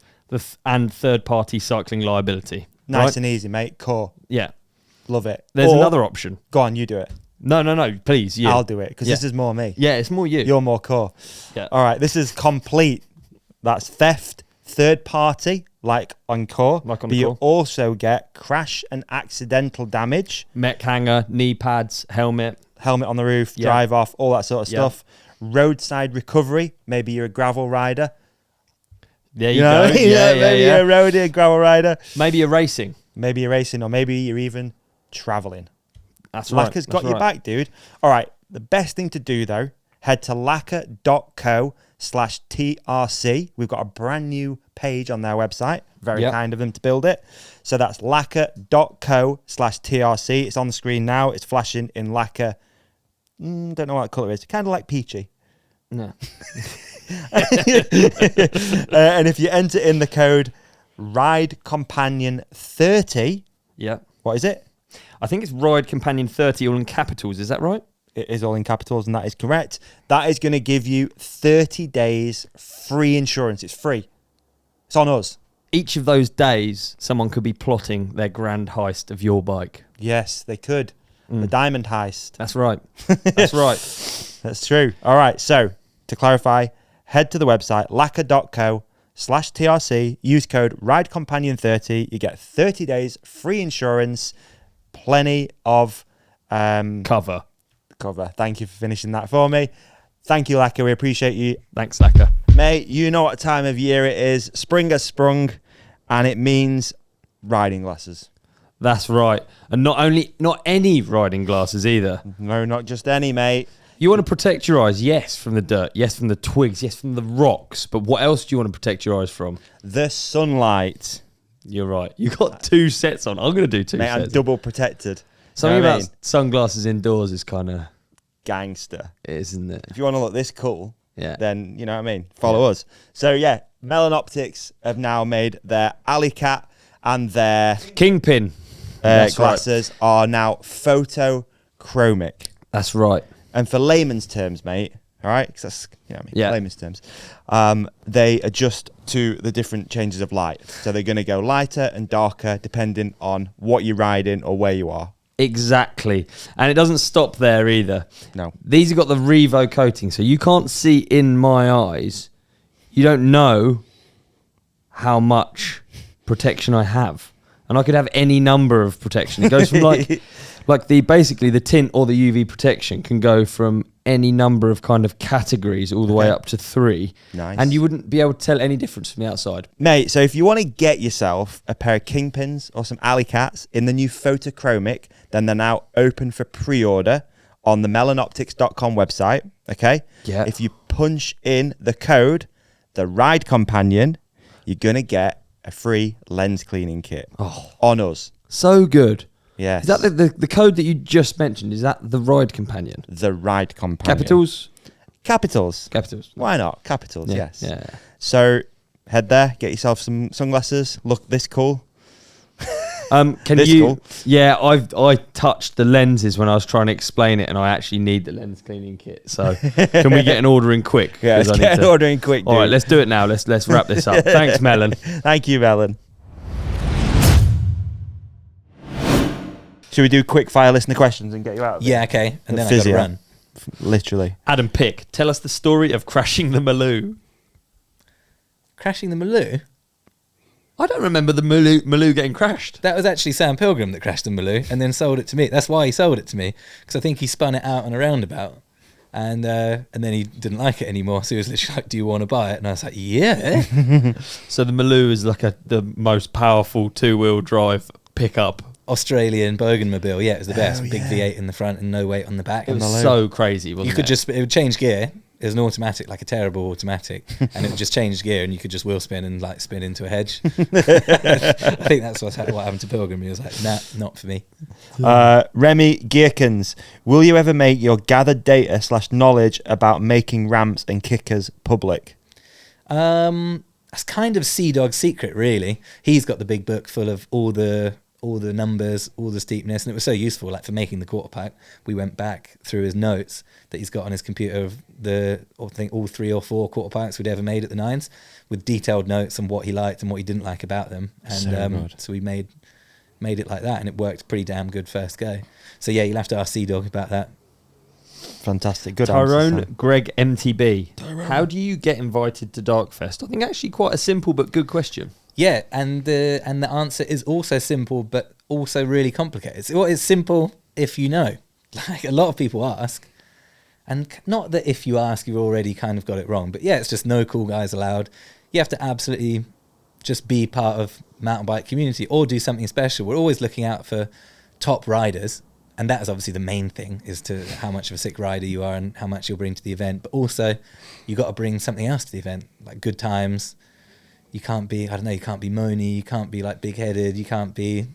Speaker 3: and third-party cycling liability.
Speaker 2: Nice
Speaker 3: right?
Speaker 2: and easy, mate. Core.
Speaker 3: Yeah.
Speaker 2: Love it.
Speaker 3: There's
Speaker 2: Or-
Speaker 3: another option.
Speaker 2: Go on, you do it.
Speaker 3: No, please. Yeah.
Speaker 2: I'll do it because
Speaker 3: Yeah.
Speaker 2: this is more me.
Speaker 3: Yeah, it's more you.
Speaker 2: You're more core.
Speaker 3: Yeah.
Speaker 2: All right, this is complete. That's theft, third party, like on core.
Speaker 3: Like on
Speaker 2: but you
Speaker 3: core.
Speaker 2: also get crash and accidental damage,
Speaker 3: Mech hanger, knee pads, helmet.
Speaker 2: helmet on the roof,
Speaker 3: Yeah.
Speaker 2: drive off, all that sort of
Speaker 3: Yeah.
Speaker 2: stuff. Roadside recovery. Maybe you're a gravel rider.
Speaker 3: There you go.
Speaker 2: maybe
Speaker 3: Yeah.
Speaker 2: you're a roadie, a gravel rider.
Speaker 3: Maybe you're racing.
Speaker 2: Maybe you're racing, or maybe you're even traveling.
Speaker 3: That's right.
Speaker 2: LAKA's got
Speaker 3: That's
Speaker 2: your
Speaker 3: right.
Speaker 2: back, dude. All right. The best thing to do, though, head to laka.co/TRC. We've got a brand new page on their website. Very
Speaker 3: Yep.
Speaker 2: kind of them to build it. So that's laka.co/TRC. It's on the screen now. It's flashing in LAKA. Don't know what colour it is. Kind of like peachy.
Speaker 3: No.
Speaker 2: And if you enter in the code RIDECompanion30,
Speaker 3: Yeah.
Speaker 2: what is it?
Speaker 3: I think it's Ride Companion 30 all in capitals. Is that right?
Speaker 2: It is all in capitals, and that is correct. That is going to give you 30 days free insurance. It's free. It's on us.
Speaker 3: Each of those days, someone could be plotting their grand heist of your bike.
Speaker 2: Yes, they could. The diamond heist.
Speaker 3: That's right. That's right.
Speaker 2: That's true. All right. So to clarify, head to the website laka.co/TRC. Use code RIDECompanion30. You get 30 days free insurance. Plenty of
Speaker 3: Cover.
Speaker 2: cover. Thank you for finishing that for me. Thank you, LAKA. We appreciate you.
Speaker 3: Thanks, LAKA.
Speaker 2: Mate, you know what time of year it is. Spring has sprung, and it means riding glasses.
Speaker 3: That's right. And not any riding glasses either.
Speaker 2: No, not just any, mate.
Speaker 3: You want to protect your eyes, yes, from the dirt, yes, from the twigs, yes, from the rocks. But what else do you want to protect your eyes from?
Speaker 2: The sunlight.
Speaker 3: You're right. You got two sets on. I'm going to do two
Speaker 2: Mate,
Speaker 3: sets.
Speaker 2: I'm double protected.
Speaker 3: Something
Speaker 2: You know what I
Speaker 3: about
Speaker 2: mean?
Speaker 3: sunglasses indoors is kind of,
Speaker 2: Gangster.
Speaker 3: isn't it?
Speaker 2: If you want to look this cool,
Speaker 3: Yeah.
Speaker 2: then, you know what I mean, follow us. So, yeah, Melon Optics have now made their Alley Cat and their
Speaker 3: Kingpin. That's right.
Speaker 2: glasses are now photochromic.
Speaker 3: That's right.
Speaker 2: And for layman's terms, mate, all right, because that's, you know what I mean,
Speaker 3: Yeah.
Speaker 2: layman's terms, they adjust to the different changes of light. So they're going to go lighter and darker depending on what you're riding or where you are.
Speaker 3: Exactly. And it doesn't stop there either.
Speaker 2: No.
Speaker 3: These have got the Revo coating, so you can't see in my eyes. You don't know how much protection I have. And I could have any number of protection. It goes from basically the tint or the UV protection can go from any number of kind of categories all the way
Speaker 2: Okay.
Speaker 3: up to 3.
Speaker 2: Nice.
Speaker 3: And you wouldn't be able to tell any difference from the outside.
Speaker 2: Mate, so if you want to get yourself a pair of Kingpins or some Alley Cats in the new photochromic, then they're now open for pre-order on the melonoptics.com website, okay?
Speaker 3: Yeah.
Speaker 2: If you punch in the code, the Ride Companion, you're going to get a free lens cleaning kit on us.
Speaker 3: So good.
Speaker 2: Yes.
Speaker 3: Is that the code that you just mentioned? Is that the Ride Companion?
Speaker 2: The Ride Companion.
Speaker 3: Capitals?
Speaker 2: Capitals.
Speaker 3: Capitals.
Speaker 2: Why not? Capitals,
Speaker 3: Yeah,
Speaker 2: yes.
Speaker 3: yeah.
Speaker 2: So head there, get yourself some sunglasses. Look this cool.
Speaker 3: Can
Speaker 2: This
Speaker 3: you?
Speaker 2: cool.
Speaker 3: Yeah, I touched the lenses when I was trying to explain it, and I actually need the lens cleaning kit. So can we get an order in quick?
Speaker 2: Yeah,
Speaker 3: 'Cause
Speaker 2: let's
Speaker 3: I need
Speaker 2: get an
Speaker 3: to-
Speaker 2: order in quick, dude.
Speaker 3: All right, let's do it now. Let's wrap this up. Thanks, Melon.
Speaker 2: Thank you, Melon. Should we do quick fire listener questions and get you out of it?
Speaker 1: Yeah, okay. And
Speaker 2: The
Speaker 1: then I got to
Speaker 2: physio.
Speaker 1: run.
Speaker 2: Literally.
Speaker 3: Adam Pick, tell us the story of crashing the Maloo.
Speaker 1: Crashing the Maloo?
Speaker 3: I don't remember the Maloo getting crashed.
Speaker 1: That was actually Sam Pilgrim that crashed the Maloo and then sold it to me. That's why he sold it to me, because I think he spun it out on a roundabout. And then he didn't like it anymore, so he was literally like, "Do you want to buy it?" And I was like, "Yeah."
Speaker 3: So the Maloo is like the most powerful 2-wheel drive pickup.
Speaker 1: Australian Bougainmobile, yeah, it was the best. Big V8 in the front and no weight on the back.
Speaker 3: It was so crazy, wasn't it?
Speaker 1: It would change gear. It was an automatic, like a terrible automatic, and it would just change gear, and you could just wheel spin and like spin into a hedge. I think that's what happened to Pilgrim. He was like, "Nah, not for me."
Speaker 2: Remy Gierkens, will you ever make your gathered data / knowledge about making ramps and kickers public?
Speaker 1: That's kind of Sea-Dog's secret, really. He's got the big book full of all the numbers, all the steepness, and it was so useful. Like for making the Quarterpipe, we went back through his notes that he's got on his computer of I think all 3 or 4 Quarterpipes we'd ever made at the Nines, with detailed notes on what he liked and what he didn't like about them. And so we made it like that, and it worked pretty damn good first go. So yeah, you'll have to ask Sea-Dog about that.
Speaker 2: Fantastic, good
Speaker 3: Tyrone
Speaker 2: answer,
Speaker 3: Greg MTB. How do you get invited to DarkFest? I think actually quite a simple but good question.
Speaker 1: Yeah, and the answer is also simple, but also really complicated. It's simple if you know. Like a lot of people ask, and not that if you ask you've already kind of got it wrong, but yeah, it's just no cool guys allowed. You have to absolutely just be part of mountain bike community or do something special. We're always looking out for top riders, and that is obviously the main thing, is to how much of a sick rider you are and how much you'll bring to the event. But also, you got to bring something else to the event, like good times. You can't be, you can't be moany, you can't be like big-headed, you can't be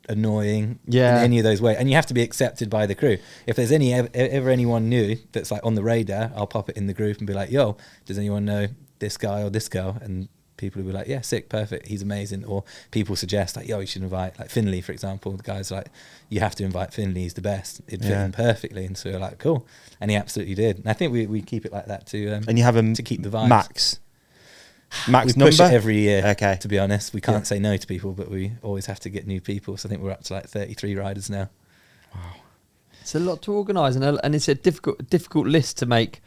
Speaker 1: annoying in any of those ways. And you have to be accepted by the crew. If there's ever anyone new that's like on the radar, I'll pop it in the group and be like, "Yo, does anyone know this guy or this girl?" And people will be like, "Yeah, sick, perfect, he's amazing." Or people suggest like, "Yo, you should invite," like Finley, for example. The guy's like, "You have to invite Finley, he's the best. It'd fit him perfectly." And so we're like, "Cool." And he absolutely did. And I think we keep it like that too.
Speaker 2: And you have him
Speaker 1: to keep the vibes.
Speaker 2: Max
Speaker 1: we
Speaker 2: number?
Speaker 1: push it every year,
Speaker 2: okay.
Speaker 1: To be honest. We can't say no to people, but we always have to get new people. So I think we're up to like 33 riders now.
Speaker 3: Wow. It's a lot to organise, and it's a difficult list to make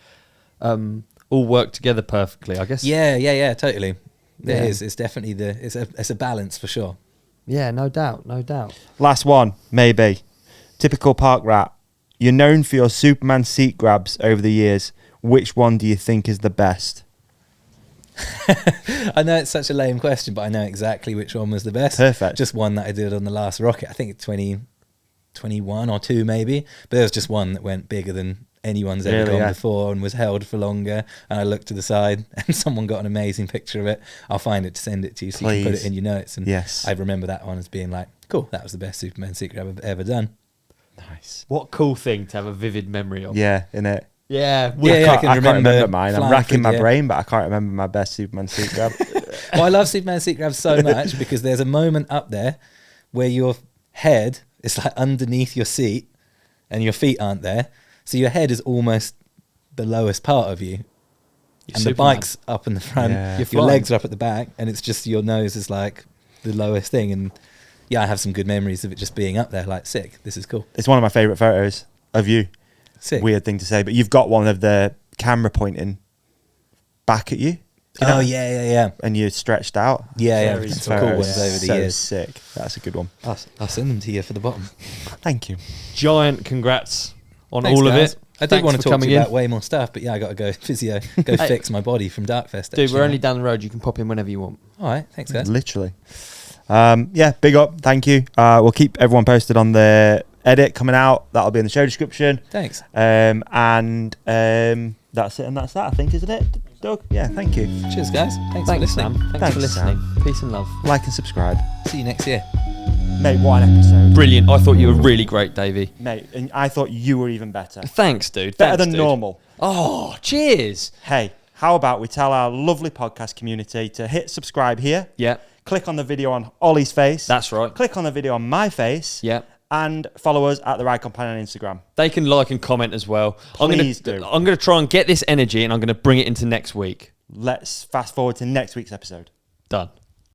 Speaker 3: all work together perfectly, I guess.
Speaker 1: Yeah, totally. It is. It's definitely it's a balance for sure.
Speaker 3: Yeah, no doubt.
Speaker 2: Last one, maybe. Typical park rat. You're known for your Superman seat grabs over the years. Which one do you think is the best?
Speaker 1: I know it's such a lame question, but I know exactly which one was the best.
Speaker 2: Perfect.
Speaker 1: Just one that I did on the last rocket. I think 2021 or 2 maybe, but there was just one that went bigger than anyone's ever gone before and was held for longer. And I looked to the side and someone got an amazing picture of it. I'll find it to send it to you so you can put it in your notes. And
Speaker 2: yes,
Speaker 1: I remember that one as being like, cool, that was the best Superman seat grab I've ever done.
Speaker 2: Nice.
Speaker 3: What cool thing to have a vivid memory of.
Speaker 2: Yeah, innit?
Speaker 3: Yeah,
Speaker 2: I can't remember mine. I'm racking my brain, but I can't remember my best Superman seat grab.
Speaker 1: Well, I love Superman seat grabs so much because there's a moment up there where your head is like underneath your seat and your feet aren't there. So your head is almost the lowest part of you. And the bike's up in the front, your legs are up at the back, and it's just your nose is like the lowest thing. And yeah, I have some good memories of it just being up there, like, sick, this is cool.
Speaker 2: It's one of my favourite photos of you.
Speaker 1: Sick.
Speaker 2: Weird thing to say, but you've got one of the camera pointing back at you.
Speaker 1: Oh, yeah.
Speaker 2: And you're stretched out.
Speaker 1: Yeah. Some cool ones over the years.
Speaker 2: Sick. That's a good one.
Speaker 1: I'll send them to you for the bottom.
Speaker 2: Thank you.
Speaker 3: Giant congrats on
Speaker 1: Thanks,
Speaker 3: all
Speaker 1: guys.
Speaker 3: of it.
Speaker 1: I did want to talk to you about way more stuff, but yeah, I got to go physio, fix my body from DarkFest.
Speaker 3: Dude, we're only down the road. You can pop in whenever you want.
Speaker 1: All right, thanks, guys.
Speaker 2: Literally. Big up. Thank you. We'll keep everyone posted on the edit coming out. That'll be in the show description.
Speaker 1: Thanks.
Speaker 2: And that's it, and that's that, I think, isn't it, Doug? Yeah, thank you.
Speaker 1: Cheers, guys. Thanks for listening.
Speaker 3: Sam. Thanks for listening.
Speaker 2: Sam.
Speaker 3: Peace and love.
Speaker 2: Like and subscribe.
Speaker 1: See you next year.
Speaker 2: Mate, what an episode.
Speaker 3: Brilliant. I thought you were really great, Davey.
Speaker 2: Mate, and I thought you were even better.
Speaker 3: Thanks, dude.
Speaker 2: Better than normal.
Speaker 3: Oh, cheers.
Speaker 2: Hey, how about we tell our lovely podcast community to hit subscribe here.
Speaker 3: Yeah.
Speaker 2: Click on the video on Olly's face.
Speaker 3: That's right.
Speaker 2: Click on the video on my face.
Speaker 3: Yeah.
Speaker 2: And follow us at The Ride Companion on Instagram.
Speaker 3: They can like and comment as well.
Speaker 2: Please do.
Speaker 3: I'm going to try and get this energy and I'm going to bring it into next week.
Speaker 2: Let's fast forward to next week's episode.
Speaker 3: Done.